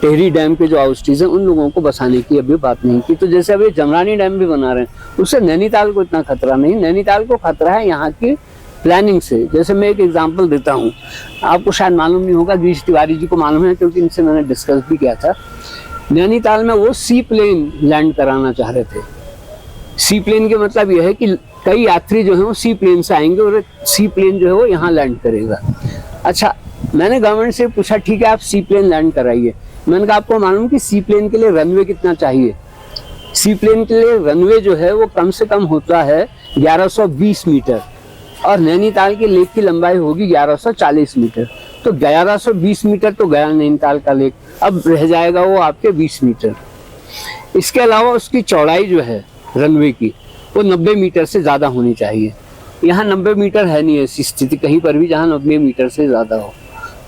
टेहरी डैम के जो आउटस्टीज हैं उन लोगों को बसाने की अभी बात नहीं की। तो जैसे अभी जमरानी डैम भी बना रहे हैं, उससे नैनीताल को इतना खतरा नहीं। नैनीताल को खतरा है यहाँ की प्लानिंग से। जैसे मैं एक एग्जांपल देता हूँ, आपको शायद मालूम नहीं होगा, गिरीश तिवारी जी को मालूम है क्योंकि इनसे मैंने डिस्कस भी किया था नैनीताल में वो सी प्लेन लैंड कराना चाह रहे थे। सी प्लेन के मतलब यह है कि कई यात्री जो है वो सी प्लेन से आएंगे और सी प्लेन जो है वो यहाँ लैंड करेगा। अच्छा, मैंने गवर्नमेंट से पूछा ठीक है आप सी प्लेन लैंड कराइए। मैंने कहा आपको मालूम कि सी प्लेन के लिए रनवे कितना चाहिए? सी प्लेन के लिए रनवे जो है वो कम से कम होता है 1120 मीटर और नैनीताल के लेक की लंबाई होगी 1140 मीटर। तो 1120 मीटर तो गया नैनीताल का लेक, अब रह जाएगा वो आपके 20 मीटर। इसके अलावा उसकी चौड़ाई जो है रनवे की वो 90 मीटर से ज़्यादा होनी चाहिए। यहाँ 90 मीटर है नहीं ऐसी स्थिति कहीं पर भी जहाँ 90 मीटर से ज़्यादा हो,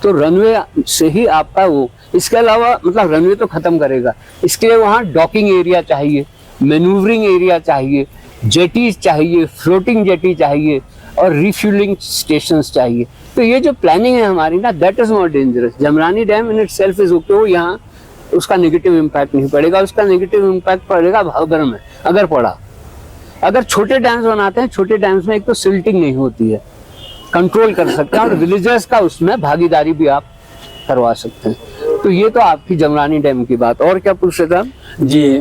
तो रनवे से ही आपका वो। इसके अलावा मतलब रनवे तो ख़त्म करेगा, इसके लिए वहाँ डॉकिंग एरिया चाहिए, मैनूवरिंग एरिया चाहिए, जेटीज चाहिए, फ्लोटिंग जेटी चाहिए और रिफ्यूलिंग स्टेशंस चाहिए। तो ये जो प्लानिंग है हमारी ना, that is more dangerous. Jamrani dam in itself is okay, वो यहाँ उसका नेगेटिव इम्पैक्ट नहीं पड़ेगा, उसका नेगेटिव इम्पैक्ट पड़ेगा भावगर में अगर पड़ा। अगर छोटे डैम्स बनाते हैं, छोटे डैम्स में एक तो सिल्टिंग नहीं होती है, कंट्रोल कर सकते हैं और विलेजर्स का उसमें भागीदारी भी आप करवा सकते हैं। तो ये तो आपकी जमरानी डैम की बात। और क्या पूछ रहे थे आप? जी,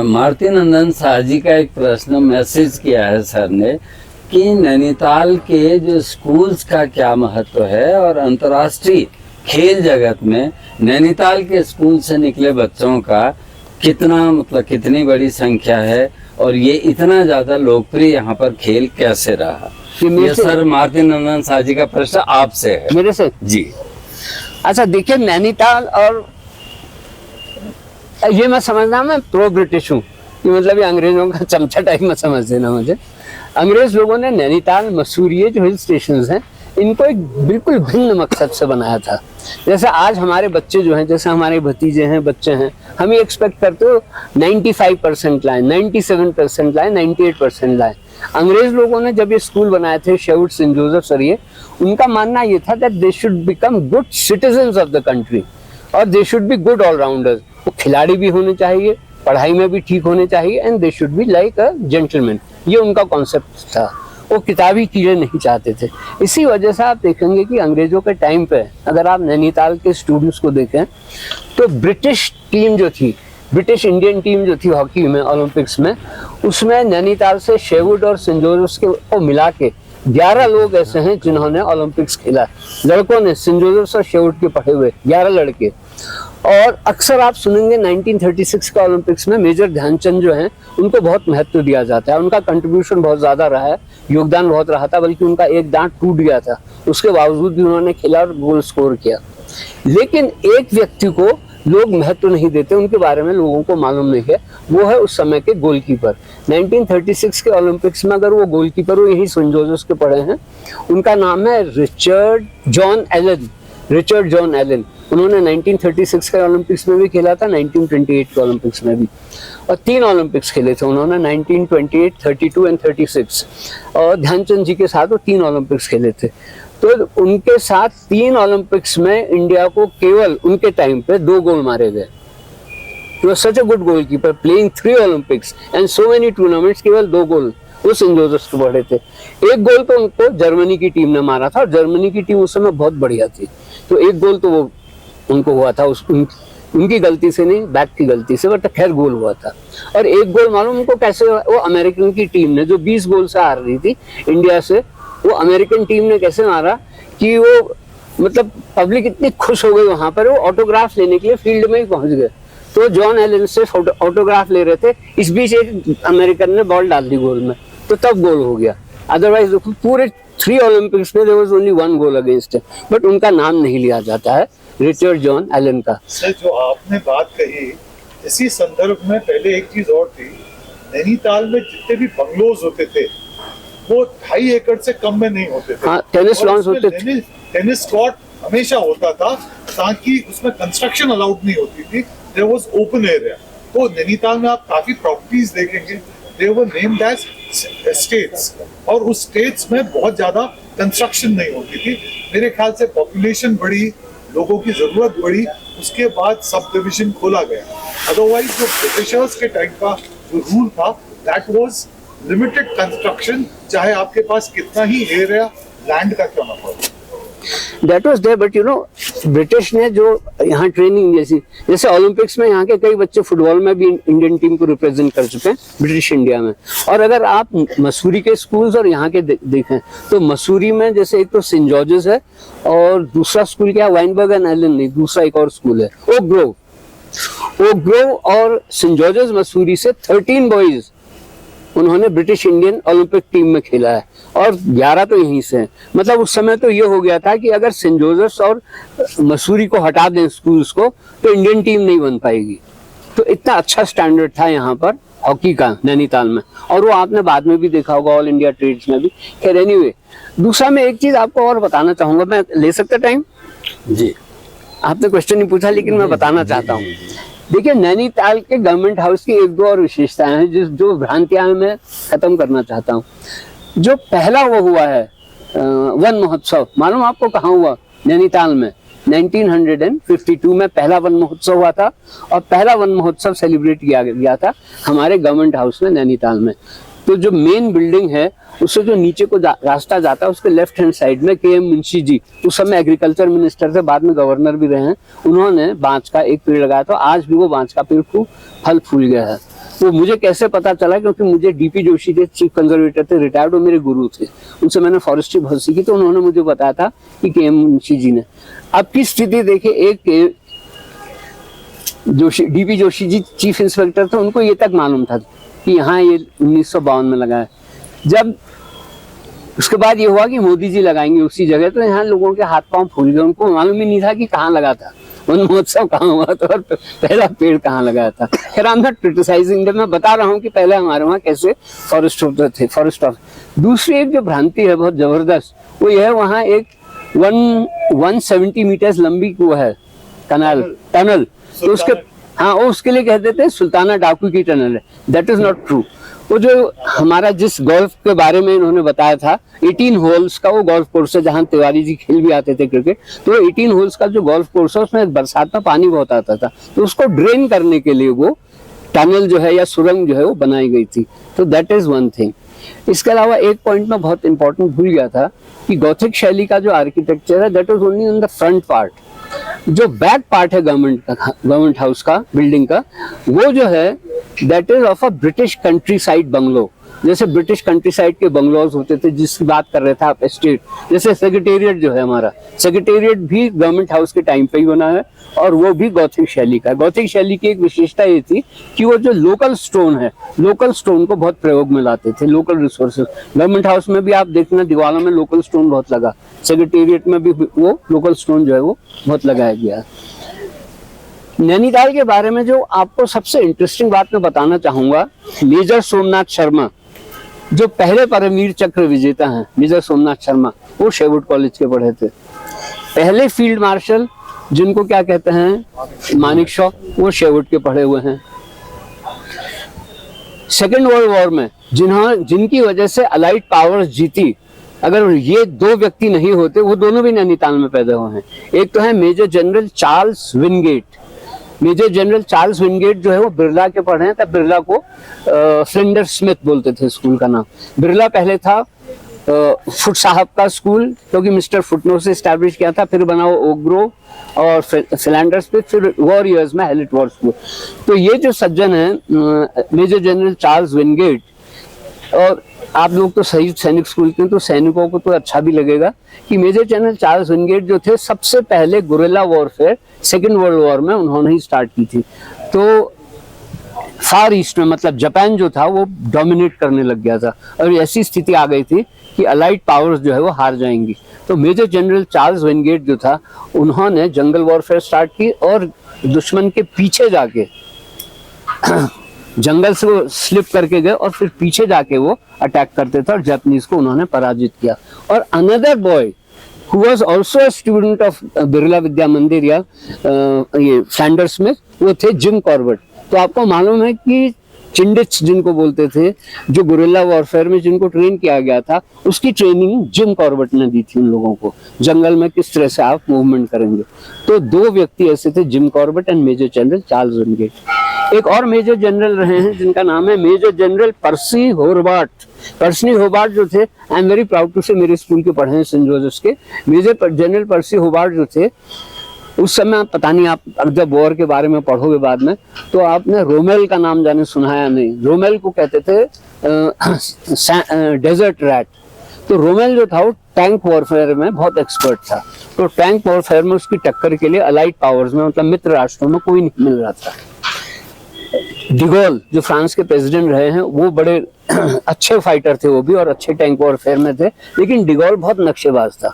मारुति नंदन शाह जी का एक प्रश्न मैसेज किया है सर ने कि नैनीताल के जो स्कूल्स का क्या महत्व है और अंतर्राष्ट्रीय खेल जगत में नैनीताल के स्कूल से निकले बच्चों का कितना मतलब कितनी बड़ी संख्या है और ये इतना ज्यादा लोकप्रिय यहाँ पर खेल कैसे रहा? ये सर मारुति नंदन शाह जी का प्रश्न आपसे है। मेरे से? जी। अच्छा देखिए, नैनीताल और ये मैं समझना मैं प्रो ब्रिटिश हूँ, मतलब ये अंग्रेजों का चमचा टाइप में समझ देना मुझे। अंग्रेज लोगों ने नैनीताल, मसूरी जो हिल स्टेशंस हैं इनको एक बिल्कुल भिन्न मकसद से बनाया था। जैसे आज हमारे बच्चे जो हैं, जैसे हमारे भतीजे हैं, बच्चे हैं, हम ये एक्सपेक्ट करते हो 95% लाएं, 97% लाएं, 98% लाएं। अंग्रेज लोगों ने जब ये स्कूल बनाए थे, शेवुड, सेंट जोसेफ और ये, उनका मानना ये था that they should become good citizens of the country और they should be good allrounders. वो खिलाड़ी भी होने चाहिए, पढ़ाई में भी ठीक होने चाहिए and they should be like a gentleman. ये उनका कॉन्सेप्ट था, वो किताबी चीज़ें नहीं चाहते थे। इसी वजह से आप देखेंगे कि अंग्रेजों के टाइम पे अगर आप नैनीताल के स्टूडेंट्स को देखें तो ब्रिटिश टीम जो थी, ब्रिटिश इंडियन टीम जो थी हॉकी में, ओलंपिक्स में, उसमें नैनीताल से शेवुड और सेंट जोसेफ को मिला के 11 लोग ऐसे हैं जिन्होंने ओलंपिक्स खेला। लड़कों ने सेंट जोसेफ और शेवुड के पढ़े हुए 11 लड़के। और अक्सर आप सुनेंगे 1936 का ओलंपिक्स में मेजर ध्यानचंद जो हैं उनको बहुत महत्व दिया जाता है, उनका कंट्रीब्यूशन बहुत ज़्यादा रहा है, योगदान बहुत रहा था, बल्कि उनका एक दांत टूट गया था, उसके बावजूद भी उन्होंने खेला और गोल स्कोर किया। लेकिन एक व्यक्ति को लोग महत्व नहीं देते, उनके बारे में लोगों को मालूम नहीं है, वो है उस समय के गोलकीपर। 1936 के ओलंपिक्स में अगर वो गोलकीपर वो यही सेंट जोसेफ के पढ़े हैं, उनका नाम है Richard John Elon. Richard John Elon, उन्होंने 1936 के ओलंपिक्स में भी खेला था, 1928 के ओलंपिक्स में भी, और 3 ओलंपिक्स खेले थे उन्होंने, 1928, 32 एंड 36। और ध्यानचंद जी के साथ वो 3 ओलंपिक्स खेले थे। तो उनके साथ 3 ओलंपिक्स में इंडिया को केवल उनके टाइम पे 2 गोल मारे गए। He was such a good goalkeeper, playing 3 Olympics and so many tournaments, केवल 2 गोल वो सेंट जोसेफ के पढ़े थे। एक गोल तो उनको जर्मनी की टीम ने मारा था और जर्मनी की टीम उस समय बहुत बढ़िया थी, तो एक गोल तो वो उनको हुआ था, उनकी गलती से नहीं, बैक की गलती से, बट खैर गोल हुआ था। और एक गोल मालूम उनको कैसे, वो अमेरिकन की टीम ने जो 20 गोल से हार रही थी इंडिया से, वो अमेरिकन टीम ने कैसे मारा कि वो मतलब पब्लिक इतनी खुश हो गई वहां पर, वो ऑटोग्राफ लेने के लिए फील्ड में ही पहुंच गए। तो जॉन एलन से ऑटोग्राफ ले रहे थे, इस बीच एक अमेरिकन ने बॉल डाल दी गोल में, तो तब गोल हो गया। अदरवाइज पूरे 3 ओलंपिक्स में there was only 1 goal against, but उनका नाम नहीं लिया जाता है, रिचर्ड जॉन एलन का। सर जो आपने बात कही, इसी संदर्भ में पहले एक चीज और थी, नैनीताल में जितने भी बंगलोज होते थे वो 2.5 एकड़ से कम में नहीं होते थे। हाँ, टेनिस लॉन्स होते थे, टेनिस कोर्ट हमेशा होता था, ताकि उसमें कंस्ट्रक्शन अलाउड नहीं होती थी, देयर वाज ओपन एरिया। तो नैनीताल में आप काफी प्रॉपर्टीज देखेंगे, दे वर नेम्ड एज एस्टेट्स, और उस स्टेट्स में बहुत ज्यादा कंस्ट्रक्शन नहीं होती थी। मेरे ख्याल से पॉपुलेशन बढ़ी, लोगों की जरूरत बढ़ी, उसके बाद सब डिविजन खोला गया। अदरवाइज जो ब्रिटिशर्स के टाइम का जो रूल था, दैट वाज लिमिटेड कंस्ट्रक्शन, चाहे आपके पास कितना ही एरिया लैंड का क्यों ना हो। That was there, but you know British ने जो यहाँ ट्रेनिंग जैसे ओलंपिक्स में यहाँ के कई बच्चे फुटबॉल में भी इंडियन टीम को रिप्रेजेंट कर चुके हैं ब्रिटिश इंडिया में। और अगर आप मसूरी के स्कूल्स और यहाँ के देखें तो मसूरी में जैसे एक तो सेंट जॉर्जेस है और दूसरा स्कूल क्या है, वाइनबर्ग एंड एलन नहीं, दूसरा एक और स्कूल है ओक ग्रोव और सेंट जॉर्जेस मसूरी से 13 बॉयज उन्होंने ब्रिटिश इंडियन ओलंपिक टीम में खेला है और 11 तो यहीं से हैं। मतलब उस समय तो ये हो गया था कि अगर सेंट जोसेफ्स और मसूरी को हटा दें स्कूल्स को तो इंडियन टीम नहीं बन पाएगी। तो इतना अच्छा स्टैंडर्ड था यहाँ पर हॉकी का नैनीताल में, और वो आपने बाद में भी देखा होगा ऑल इंडिया ट्रेड्स में भी। खैर एनीवे, दूसरा मैं एक चीज आपको और बताना चाहूंगा, मैं ले सकता टाइम? जी, आपने क्वेश्चन नहीं पूछा लेकिन मैं बताना चाहता हूँ। देखिए, नैनीताल के गवर्नमेंट हाउस की एक दो और विशेषताएं हैं जो भ्रांतियां मैं खत्म करना चाहता हूँ। जो पहला वो हुआ है वन महोत्सव, मालूम आपको कहाँ हुआ? नैनीताल में 1952 में पहला वन महोत्सव हुआ था, और पहला वन महोत्सव सेलिब्रेट किया गया था हमारे गवर्नमेंट हाउस में नैनीताल में। तो जो मेन बिल्डिंग है उससे जो नीचे को रास्ता जाता है उसके लेफ्ट हैंड साइड में के एम मुंशी जी, उस समय एग्रीकल्चर मिनिस्टर थे, बाद में गवर्नर भी रहे हैं, उन्होंने बांस का एक पेड़ लगाया था। आज भी वो बांस का पेड़ खूब फल फूल गया है। वो मुझे कैसे पता चला? क्योंकि मुझे डीपी जोशी थे, चीफ कंजर्वेटर थे, रिटायर्ड, वो मेरे गुरु थे, उनसे मैंने फॉरेस्ट्री बहुत सीखी, तो उन्होंने मुझे बताया था कि के एम मुंशी जी ने। अब की स्थिति देखिए, एक Joshi, DP Joshi ji chief inspector थे, उनको ये तक मालूम था कि यहाँ ये 1952 में लगा है। जब उसके बाद ये हुआ कि मोदी जी लगाएंगे उसी जगह, तो यहाँ लोगों के हाथ पांव फूल गए, उनको मालूम ही नहीं था कि कहाँ लगा था वन महोत्सव, कहाँ हुआ था और पहला पेड़ कहाँ लगाया था। खैर, I am not criticising them, मैं बता रहा हूँ कि पहले हमारे वहाँ कैसे फॉरेस्ट होते थे, फॉरेस्ट ऑफ। दूसरी एक जो भ्रांति है बहुत जबरदस्त, वो ये है, वहाँ एक 170 मीटर्स लंबी वो है टनल, तो उसके हाँ वो उसके लिए कहते थे सुल्ताना डाकू की टनल है। That is not true. वो जो हमारा जिस गोल्फ के बारे में इन्होंने बताया था, 18 होल्स का वो गोल्फ कोर्स है जहाँ तिवारी जी खेल भी आते थे क्रिकेट, तो 18 होल्स का जो गोल्फ कोर्स है उसमें बरसात में पानी बहुत आता था, तो उसको ड्रेन करने के लिए वो टनल जो है या सुरंग जो है वो बनाई गई थी। तो दैट इज वन थिंग। इसके अलावा एक पॉइंट में बहुत इंपॉर्टेंट भूल गया था कि गॉथिक शैली का जो आर्किटेक्चर है that is only on the front part. जो बैक पार्ट है गवर्नमेंट हाउस का, बिल्डिंग का, वो जो है that is of a British country side bungalow. जैसे ब्रिटिश कंट्री साइड के बंगलोज होते थे, जिसकी बात कर रहे थे आप, एस्टेट, जैसे सेक्रेटेरिएट जो है हमारा, सेक्रेटेरिएट भी गवर्नमेंट हाउस के टाइम पे ही बना है, और वो भी गॉथिक शैली का है। गॉथिक शैली की एक विशेषता ये थी कि वो जो लोकल स्टोन है, लोकल स्टोन को बहुत प्रयोग में लाते थे, लोकल रिसोर्सेज। गवर्नमेंट हाउस में भी आप देखना दीवारों में लोकल स्टोन बहुत लगा, सेक्रेटेरिएट में भी वो लोकल स्टोन जो है वो बहुत लगाया गया। नैनीताल के बारे में जो आपको सबसे इंटरेस्टिंग बात मैं बताना चाहूंगा, मेजर सोमनाथ शर्मा जो पहले परमवीर चक्र विजेता हैं, मेजर सोमनाथ शर्मा, वो शेरवुड कॉलेज के पढ़े थे। पहले फील्ड मार्शल जिनको क्या कहते हैं मानिक शॉ, वो शेरवुड के पढ़े हुए हैं। सेकेंड वर्ल्ड वॉर में जिनकी वजह से अलाइड पावर्स जीती, अगर ये दो व्यक्ति नहीं होते, वो दोनों भी नैनीताल में पैदा हुए हैं। एक तो है major general Charles Wingate. Major general Charles Wingate जो है वो बिरला के पढ़े हैं, तब बिरला को फ्लिंडर स्मिथ बोलते थे स्कूल का नाम। बिरला पहले था फुट साहब का स्कूल, क्योंकि मिस्टर फुटनो से एस्टैब्लिश किया था, फिर बना वो ओक ग्रोव और फिलैंडर्स पे, फिर वॉर ईयर्स में हैलिट वॉर स्कूल। तो ये जो सज्जन है मेजर जनरल चार्ल्स विनगेट, और आप लोग तो शहीद सैनिक स्कूल के, तो सैनिकों को तो अच्छा भी लगेगा कि मेजर जनरल चार्ल्स विनगेट जो थे, सबसे पहले guerrilla warfare second world war में उन्होंने ही स्टार्ट की थी। तो फार ईस्ट में, मतलब जापान जो था वो डोमिनेट करने लग गया था, और ऐसी स्थिति आ गई थी कि अलाइड पावर्स जो है वो हार जाएंगी। तो मेजर जनरल चार्ल्स विनगेट जो था, उन्होंने जंगल वॉरफेयर स्टार्ट की, और दुश्मन के पीछे जाके जंगल से वो स्लिप करके गए, और फिर पीछे जाके वो अटैक करते थे, और जापानीज को उन्होंने पराजित किया। और another boy who was also a student of Birla Vidya Mandir या ये फ्लैंडर्स में, वो थे जिम कॉर्बेट। तो आपको मालूम है कि चिंडिट्स जिनको बोलते थे, जो गुरिल्ला वॉरफेयर में जिनको ट्रेन किया गया था, उसकी ट्रेनिंग जिम कॉर्बेट ने दी थी उन लोगों को, जंगल में किस तरह से आप मूवमेंट करेंगे। तो दो व्यक्ति ऐसे थे, Jim Corbett and major general Charles Wingate. एक और मेजर जनरल रहे हैं जिनका नाम है मेजर जनरल पर्सी होरबाट। पर्सी होबार्ट जो थे, I am very proud to say मेरे स्कूल के पढ़े हैं सेंट जोसेफ्स के। मेजर जनरल पर्सी होबार्ट जो थे उस समय, पता नहीं आप जब वॉर के बारे में पढ़ोगे बाद में तो आपने रोमेल का नाम जाने सुना या नहीं। रोमेल को कहते थे डेजर्ट रैट। तो रोमेल जो था वो टैंक वॉरफेयर में बहुत एक्सपर्ट था। तो टैंक वॉरफेयर में उसकी टक्कर के लिए अलाइड पावर्स में, मतलब मित्र राष्ट्रों में कोई नहीं मिल रहा था। डिगोल जो फ्रांस के प्रेसिडेंट रहे हैं वो बड़े अच्छे फाइटर थे वो भी, और अच्छे टैंक वॉरफेयर में थे, लेकिन डिगोल बहुत नक्शेबाज था।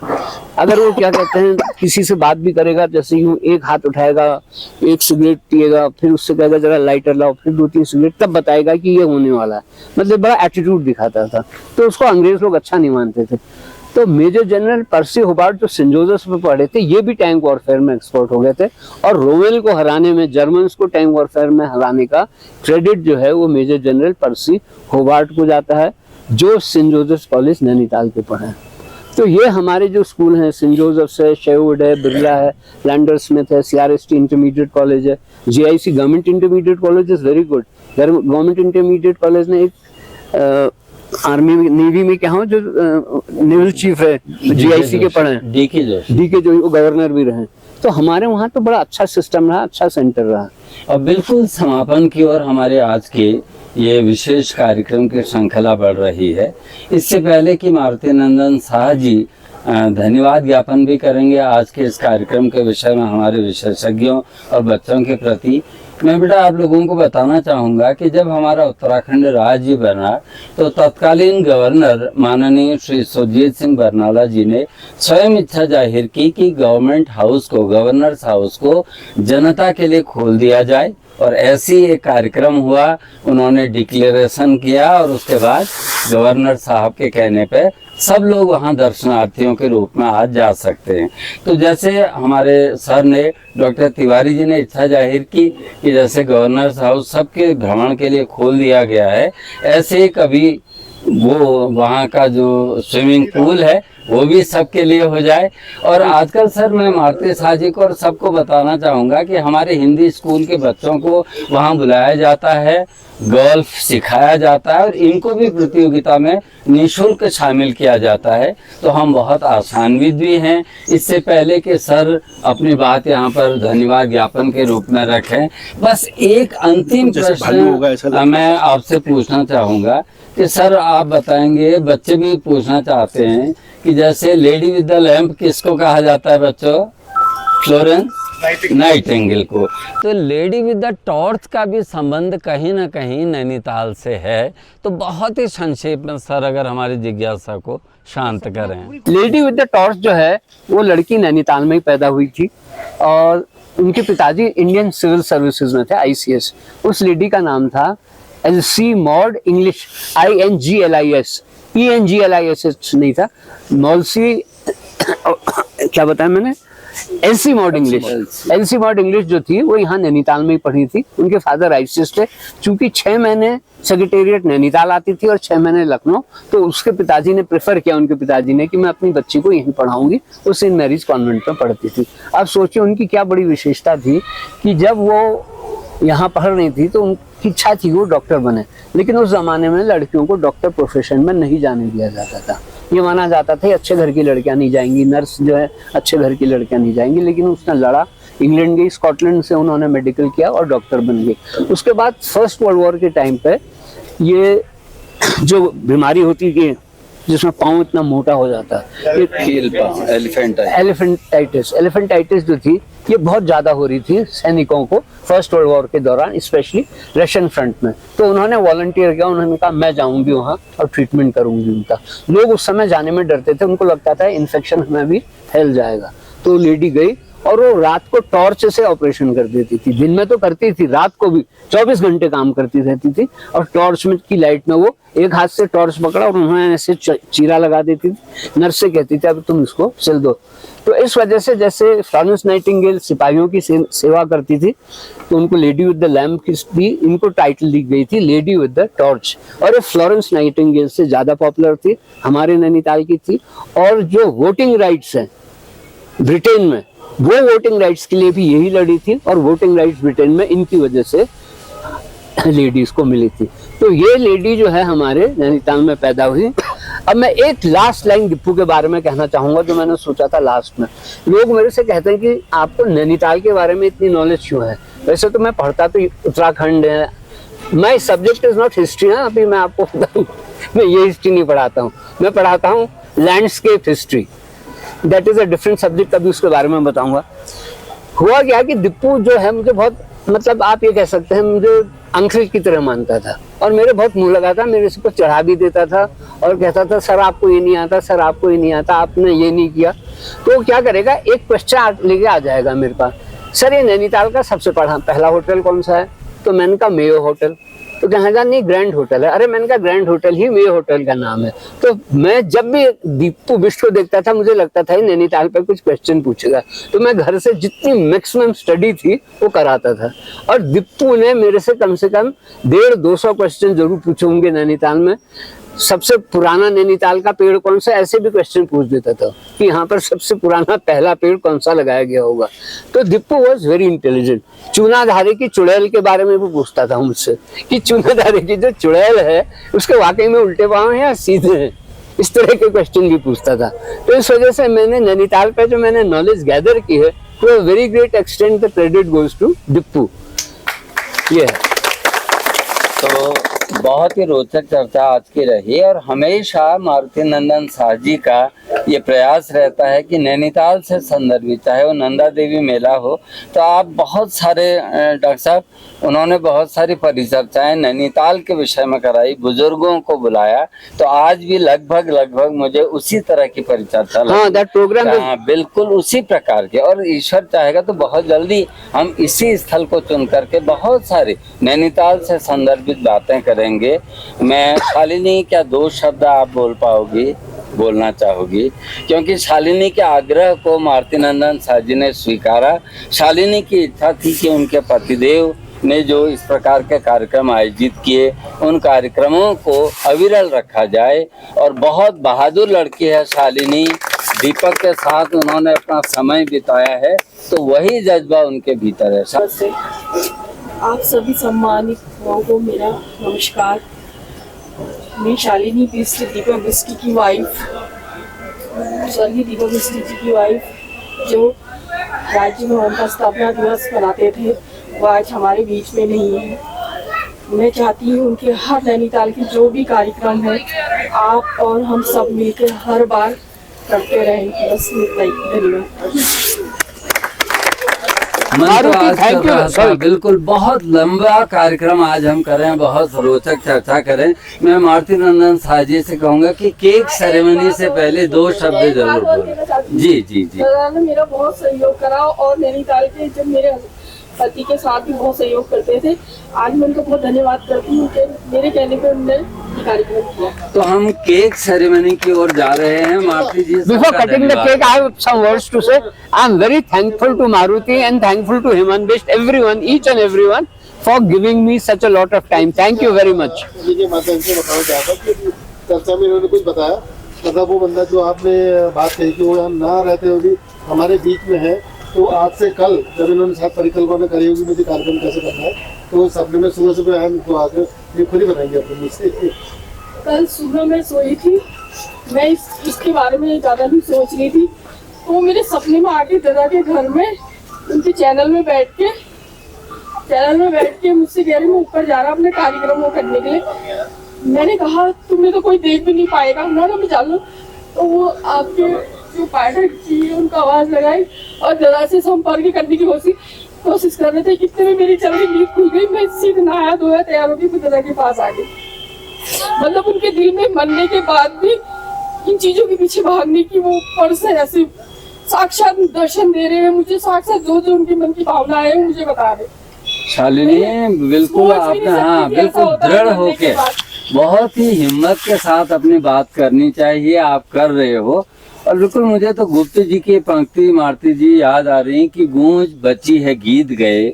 अगर वो क्या कहते हैं किसी से बात भी करेगा, जैसे यूं एक हाथ उठाएगा, एक सिगरेट पिएगा, फिर उससे कहेगा जरा लाइटर लाओ, फिर 2-3 सिगरेट, तब बताएगा कि ये होने वाला है। मतलब बड़ा एटीट्यूड दिखाता था। तो उसको अंग्रेज लोग अच्छा नहीं मानते थे। तो मेजर जनरल पर्सी होबार्ट जो सेंट जोसेफ्स में पढ़े थे, ये भी टैंक वॉरफेयर में एक्सपर्ट हो गए थे, और रोमेल को हराने में, जर्मन्स को टैंक वॉरफेयर में हराने का क्रेडिट जो है वो मेजर जनरल पर्सी होबार्ट को जाता है, जो सेंट जोसेफ्स कॉलेज नैनीताल के पढ़े हैं। तो ये हमारे जो स्कूल हैं, सेंट जोसेफ्स है, शेरवुड है, बिरला है, लैंडर स्मिथ है, CRST इंटरमीडिएट कॉलेज है, GIC government intermediate college is very good. Government intermediate college ने एक आर्मी नेवी में क्या हो जो नेवल चीफ है, GIC के पढ़े हैं, DK जो वो गवर्नर भी रहे। तो हमारे वहाँ तो बड़ा अच्छा सिस्टम रहा, अच्छा सेंटर रहा। और बिल्कुल समापन की ओर हमारे आज के ये विशेष कार्यक्रम की श्रृंखला बढ़ रही है। इससे पहले कि मारुति नंदन शाह जी धन्यवाद ज्ञापन भी करेंगे आज के इस कार्यक्रम के विषय में हमारे विशेषज्ञों और बच्चों के प्रति, मैं बेटा आप लोगों को बताना चाहूँगा कि जब हमारा उत्तराखंड राज्य बना तो तत्कालीन गवर्नर माननीय श्री सुरजीत सिंह बरनाला जी ने स्वयं इच्छा जाहिर की कि गवर्नमेंट हाउस को, गवर्नर्स हाउस को जनता के लिए खोल दिया जाए, और ऐसी एक कार्यक्रम हुआ। उन्होंने डिक्लेरेशन किया और उसके बाद गवर्नर साहब के कहने पे सब लोग वहां दर्शनार्थियों के रूप में आज जा सकते हैं। तो जैसे हमारे सर ने, डॉक्टर तिवारी जी ने इच्छा जाहिर की कि जैसे गवर्नर साहब सबके भ्रमण के लिए खोल दिया गया है, ऐसे ही कभी वो वहाँ का जो स्विमिंग पूल है वो भी सबके लिए हो जाए। और आजकल सर मैं मारुति शाह जी को और सबको बताना चाहूँगा कि हमारे हिंदी स्कूल के बच्चों को वहाँ बुलाया जाता है, गोल्फ सिखाया जाता है, और इनको भी प्रतियोगिता में निःशुल्क शामिल किया जाता है। तो हम बहुत आशान्वित भी हैं। इससे पहले कि सर अपनी बात यहाँ पर धन्यवाद ज्ञापन के रूप में रखें, बस एक अंतिम प्रश्न मैं आपसे पूछना चाहूँगा कि सर आप बताएंगे, बच्चे भी पूछना चाहते हैं कि जैसे लेडी विद द लैम्प किसको कहा जाता है बच्चों? फ्लोरेंस नाइटिंगेल को। तो लेडी विद द टॉर्च का भी संबंध कहीं ना कहीं नैनीताल से है। तो बहुत ही संक्षेप में सर अगर हमारी जिज्ञासा को शांत करें। लेडी विद द टॉर्च जो है वो लड़की नैनीताल में ही पैदा हुई थी, और उनके पिताजी इंडियन सिविल सर्विसेज में थे, ICS। उस लेडी का नाम था LC mod English, INGLIS, ENGLIS नहीं था, मॉलसी क्या बताया मैंने, LC mod English. LC mod English जो थी वो यहाँ नैनीताल में ही पढ़ी थी। उनके फादर ICS थे। चूंकि 6 महीने सेक्रेटेरिएट नैनीताल आती थी और 6 महीने लखनऊ, तो उसके पिताजी ने प्रेफर किया, उनके पिताजी ने, कि मैं अपनी बच्ची को यहीं पढ़ाऊंगी। वो सेंट मैरीज कॉन्वेंट में पढ़ती थी। अब सोचिए उनकी क्या बड़ी विशेषता थी कि जब वो यहाँ पढ़ रही थी तो उनकी इच्छा थी वो डॉक्टर बने, लेकिन उस जमाने में लड़कियों को डॉक्टर प्रोफेशन में नहीं जाने दिया जाता था। ये माना जाता था अच्छे घर की लड़कियां नहीं जाएंगी, नर्स जो है अच्छे घर की लड़कियां नहीं जाएंगी। लेकिन उसने लड़ा, इंग्लैंड गई, स्कॉटलैंड से उन्होंने मेडिकल किया और डॉक्टर बन गई। उसके बाद फर्स्ट वर्ल्ड वॉर के टाइम पे ये जो बीमारी होती है जिसमें पाँव इतना मोटा हो जाता है, एलिफेंटाइटिस जो थी ये बहुत ज्यादा हो रही थी सैनिकों को फर्स्ट वर्ल्ड वॉर के दौरान, स्पेशली रशियन फ्रंट में। तो उन्होंने वॉलंटियर किया, उन्होंने कहा मैं जाऊंगी वहाँ और ट्रीटमेंट करूंगी उनका। लोग उस समय जाने में डरते थे, उनको लगता था इन्फेक्शन हमें भी फैल जाएगा। तो लेडी गई और वो रात को टॉर्च से ऑपरेशन कर देती थी। दिन में तो करती थी, रात को भी 24 घंटे काम करती रहती थी। और टॉर्च में की लाइट में वो एक हाथ से टॉर्च पकड़ा और उन्होंने ऐसे चीरा लगा देती थी। नर्स से कहती थी अब तुम इसको सिल दो। तो इस वजह से जैसे फ्लोरेंस नाइटिंगेल सिपाहियों की सेवा करती थी, तो उनको लेडी विद द लैम्प की भी इनको टाइटल दी गई थी, लेडी विद द टॉर्च। और ये फ्लोरेंस नाइटिंगेल से ज्यादा पॉपुलर थी, हमारे नैनीताल की थी। और जो वोटिंग राइट्स है ब्रिटेन में, वो वोटिंग राइट्स के लिए भी यही लड़ी थी। और वोटिंग राइट्स ब्रिटेन में इनकी वजह से लेडीज को मिली थी। तो ये लेडी जो है हमारे नैनीताल में पैदा हुई। अब मैं एक लास्ट लाइन दीपू के बारे में कहना चाहूंगा जो मैंने सोचा था लास्ट में। लोग मेरे से कहते हैं कि आपको नैनीताल के बारे में इतनी नॉलेज क्यों है। वैसे तो मैं पढ़ता तो उत्तराखंड है, my subject is not history. हाँ, अभी मैं आपको बताऊं, मैं ये हिस्ट्री नहीं पढ़ाता हूँ, मैं पढ़ाता हूँ landscape history. That is a different subject, अभी उसके बारे में बताऊंगा। हुआ क्या कि दीपू जो है मुझे बहुत, मतलब आप ये कह सकते हैं मुझे अंकल की तरह मानता था और मेरे बहुत मुंह लगा था, मेरे से कुछ चढ़ा भी देता था और कहता था सर आपको ये नहीं आता, सर आपको ये नहीं आता, आपने ये नहीं किया। तो वो क्या करेगा, एक क्वेश्चन लेके आ जाएगा मेरे पास, सर ये नैनीताल का सबसे पहला होटल कौन सा है? तो मैंने कहा मेयो होटल। तो कहने लगा नहीं ग्रैंड होटल है। अरे मैंने कहा ग्रैंड होटल ही मेयो होटल का नाम है। तो मैं जब भी दीपू बिष्ट को देखता था मुझे लगता था नैनीताल पर कुछ क्वेश्चन पूछेगा, तो मैं घर से जितनी मैक्सिमम स्टडी थी वो कराता था। और दीपू ने मेरे से कम 150-200 क्वेश्चन जरूर पूछे होंगे नैनीताल में। सबसे पुराना नैनीताल का पेड़ कौन सा, ऐसे भी क्वेश्चन पूछ देता था कि यहाँ पर सबसे पुराना पहला पेड़ कौन सा लगाया गया होगा। तो दीपू वॉज वेरी इंटेलिजेंट। चूनाधारे की चुड़ैल के बारे में भी पूछता था मुझसे कि चूनाधारे की जो चुड़ैल है उसके वाकई में उल्टे पाँव हैं या सीधे हैं, इस तरह के क्वेश्चन भी पूछता था। तो इस वजह से मैंने नैनीताल पे जो मैंने नॉलेज गैदर की है तो very great extent the credit goes to Deepu. ये तो बहुत ही रोचक चर्चा आज की रही और हमेशा मारुति नंदन शाह जी का ये प्रयास रहता है कि नैनीताल से संदर्भित, चाहे वो नंदा देवी मेला हो, तो आप बहुत सारे डॉक्टर साहब उन्होंने बहुत सारी परिचर्चाएं नैनीताल के विषय में कराई, बुजुर्गों को बुलाया, तो आज भी लगभग मुझे उसी तरह की परिचर्चा प्रोग्राम बिल्कुल उसी प्रकार के। और ईश्वर चाहेगा तो बहुत जल्दी हम इसी स्थल को चुन करके बहुत सारी नैनीताल से संदर्भित बातें करेंगे। मैं शालिनी, क्या 2 शब्द आप बोलना चाहोगी? क्योंकि शालिनी के आग्रह को मारुति नंदन शाह जी ने स्वीकारा। शालिनी की इच्छा थी कि उनके पतिदेव ने जो इस प्रकार के कार्यक्रम आयोजित किए उन कार्यक्रमों को अविरल रखा जाए। और बहुत बहादुर लड़की है शालिनी, दीपक के साथ उन्होंने अपना समय बिताया है, तो वही जज्बा उनके भीतर है। आप सभी सम्मानित लोगों को मेरा नमस्कार। मैं शालिनी बिष्ट, दीपक बिष्ट की वाइफ, स्वर्गीय दीपक बिष्ट जी की वाइफ, जो राज्य में उनका स्थापना दिवस मनाते थे, वो आज हमारे बीच में नहीं है। मैं चाहती हूँ उनके हर नैनीताल के जो भी कार्यक्रम है आप और हम सब मिलकर हर बार करते रहेंगे। बस धन्यवाद। बिल्कुल बहुत लंबा कार्यक्रम आज हम करें, बहुत रोचक चर्चा करें। मैं मारुति नंदन शाह जी से कहूँगा कि केक सेरेमनी से पहले 2 शब्द जरूर बोलें। जी। मेरा बहुत सहयोग करा और नैनीताल के जब मेरे पति के साथ भी बहुत सहयोग करते थे। आज मैं उनको बहुत धन्यवाद करती हूँ कि मेरे कहने पर उन्होंने कार्यक्रम किया। तो हम केक सेरेमनी की ओर जा रहे हैं। Maruti ji, before cutting the cake I have some words to say. I am very thankful to Maruti and thankful to Hemant Bisht, everyone, each and everyone for giving me such a lot of time. Thank you very much. के माध्यम से बताना चाहता हूँ कि चर्चा में इन्होंने कुछ बताया, मतलब वो बंदा जो आपने बात कही कि वो यहाँ ना रहते हुए भी हमारे बीच में है, तो आज से कल जब इन्होंने साथ परिकल्पना में करी होगी मुझे कार्यक्रम कैसे करना है, तो सपने में सुबह आए तो आकर ये खुद ही बताएंगे अपने मुझसे। कल सुबह मैं सोई थी, मैं इसके बारे में ज़्यादा नहीं सोच रही थी, तो मेरे सपने में आके दादा के घर में उनके चैनल में बैठ के मुझसे कह रही मैं ऊपर जा रहा अपने कार्यक्रम को करने के लिए। मैंने कहा तुम्हें तो कोई देख भी नहीं पाएगा, उन्होंने भी जानो। तो वो आपके जो पायलट जी उनको आवाज़ लगाई और दादा से संपर्क करने की कोशिश कर रहे थे। कितने में मेरी जल्दी नींद खुल गई, मैं सीधे नहाया धोया तैयार होगी मैं दादा के पास आ गई। मतलब उनके दिल में मरने के बाद भी इन चीजों के पीछे भागने की वो ऊपर से ऐसे साक्षात दर्शन दे रहे हैं मुझे, साक्षात जो उनके मन की भावना है मुझे बता रहे। शालिनी बिल्कुल आपने बिल्कुल दृढ़ होके बहुत ही हिम्मत के साथ अपनी बात करनी चाहिए, आप कर रहे हो। और बिल्कुल मुझे तो गुप्त जी की पंक्ति मारुति जी याद आ रही कि गूंज बची है गीत गए,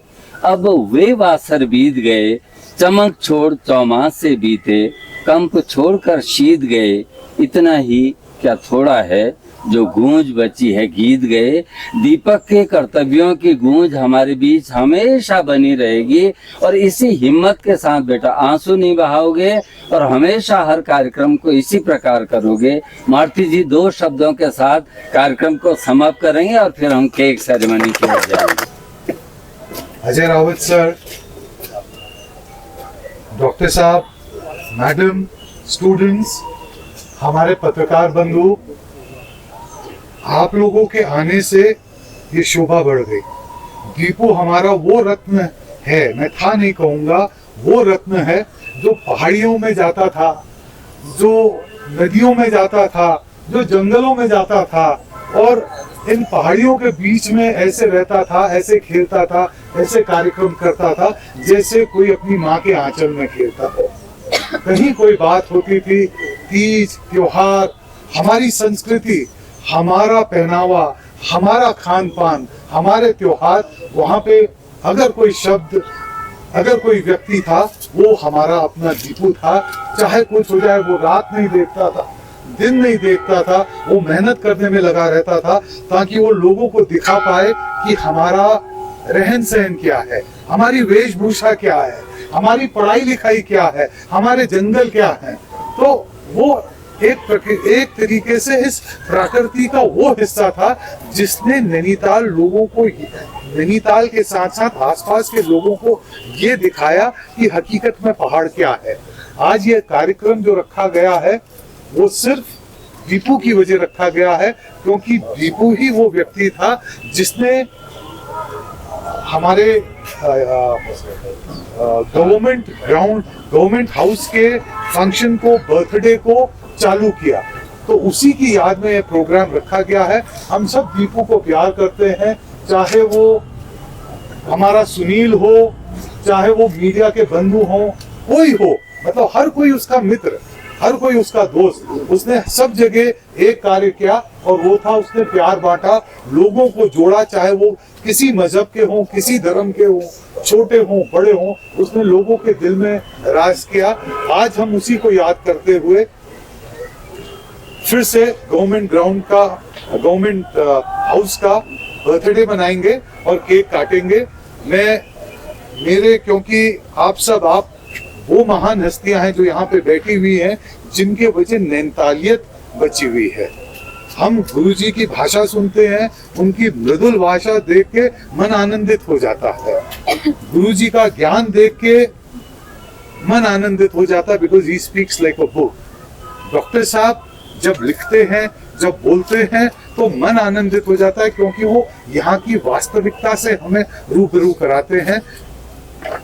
अब वे वासर बीत गए, चमक छोड़ चौमास से बीते, कंप छोड़कर शीत गए, इतना ही क्या थोड़ा है जो गूंज बची है, गीत गए, दीपक के कर्तव्यों की गूंज हमारे बीच हमेशा बनी रहेगी। और इसी हिम्मत के साथ बेटा आंसू नहीं बहाओगे और हमेशा हर कार्यक्रम को इसी प्रकार करोगे। मारुति जी 2 शब्दों के साथ कार्यक्रम को समाप्त करेंगे और फिर हम केक सेरेमनी की ओर जाएंगे। अजय रावत सर, डॉक्टर साहब, मैडम, स्टूडेंट्स, हमारे पत्रकार बंधु, आप लोगों के आने से ये शोभा बढ़ गई। दीपू हमारा वो रत्न है, मैं था नहीं कहूंगा, वो रत्न है जो पहाड़ियों में जाता था, जो नदियों में जाता था, जो जंगलों में जाता था और इन पहाड़ियों के बीच में ऐसे रहता था, ऐसे खेलता था, ऐसे कार्यक्रम करता था जैसे कोई अपनी माँ के आंचल में खेलता था। कहीं कोई बात होती थी, तीज, त्योहार, हमारी संस्कृति, हमारा पहनावा, हमारा खान पान, हमारे त्योहार, वहां पे अगर कोई शब्द, अगर कोई व्यक्ति था, वो हमारा अपना दीपू था। चाहे कुछ हो जाए, वो रात नहीं देखता था, दिन नहीं देखता था, वो मेहनत करने में लगा रहता था ताकि वो लोगों को दिखा पाए कि हमारा रहन सहन क्या है, हमारी वेशभूषा क्या है, हमारी पढ़ाई लिखाई क्या है, हमारे जंगल क्या है। तो वो एक तरीके से इस प्रकृति का वो हिस्सा था जिसने नैनीताल लोगों को, नैनीताल के साथ साथ आसपास के लोगों को ये दिखाया कि हकीकत में पहाड़ क्या है। आज ये कार्यक्रम जो रखा गया है वो सिर्फ दीपू की वजह रखा गया है, क्योंकि दीपू ही वो व्यक्ति था जिसने हमारे गवर्नमेंट ग्राउंड, गवर्नमेंट हाउस के फंक्शन को, बर्थडे को चालू किया। तो उसी की याद में ये प्रोग्राम रखा गया है। हम सब दीपू को प्यार करते हैं, चाहे वो हमारा सुनील हो, चाहे वो मीडिया के बंधु हो, कोई हो, मतलब हर कोई उसका मित्र, हर कोई उसका दोस्त। उसने सब जगह एक कार्य किया और वो था उसने प्यार बांटा, लोगों को जोड़ा, चाहे वो किसी मजहब के हों, किसी धर्म के हों, छोटे हों, बड़े हों, उसने लोगों के दिल में राज किया। आज हम उसी को याद करते हुए फिर से गवर्नमेंट ग्राउंड का, गवर्नमेंट हाउस का बर्थडे मनाएंगे और केक काटेंगे। क्योंकि आप सब, आप वो महान हस्तियां हैं जो यहाँ पे बैठी हुई हैं, जिनके वजह नैनीतालियत बची हुई है। हम गुरुजी की भाषा सुनते हैं, उनकी मृदुल भाषा देख के मन आनंदित हो जाता है। गुरुजी का ज्ञान देख के मन आनंदित हो जाता है, because he speaks like a book. Doctor साहब जब लिखते हैं, जब बोलते हैं तो मन आनंदित हो जाता है, क्योंकि वो यहाँ की वास्तविकता से हमें रूबरू कराते हैं।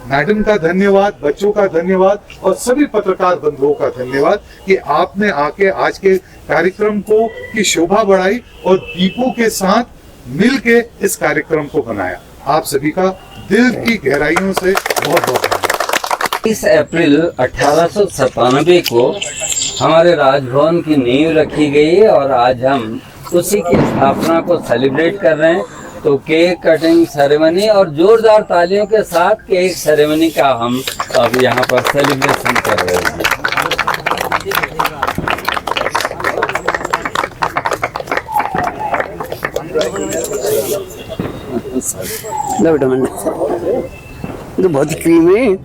मैडम का धन्यवाद, बच्चों का धन्यवाद और सभी पत्रकार बंधुओं का धन्यवाद कि आपने आके आज के कार्यक्रम को की शोभा बढ़ाई और दीपू के साथ मिलके इस कार्यक्रम को बनाया। आप सभी का दिल की गहराइयों से बहुत बहुत धन्यवाद। 30 अप्रैल 1897 को हमारे राजभवन की नींव रखी गई और आज हम उसी की स्थापना को सेलिब्रेट कर रहे हैं। तो केक कटिंग सेरेमनी और जोरदार तालियों के साथ केक सेरेमनी का हम अब यहाँ पर सेलिब्रेशन कर रहे हैं। लो बेटा, मैंने तो बहुत क्रीमी है।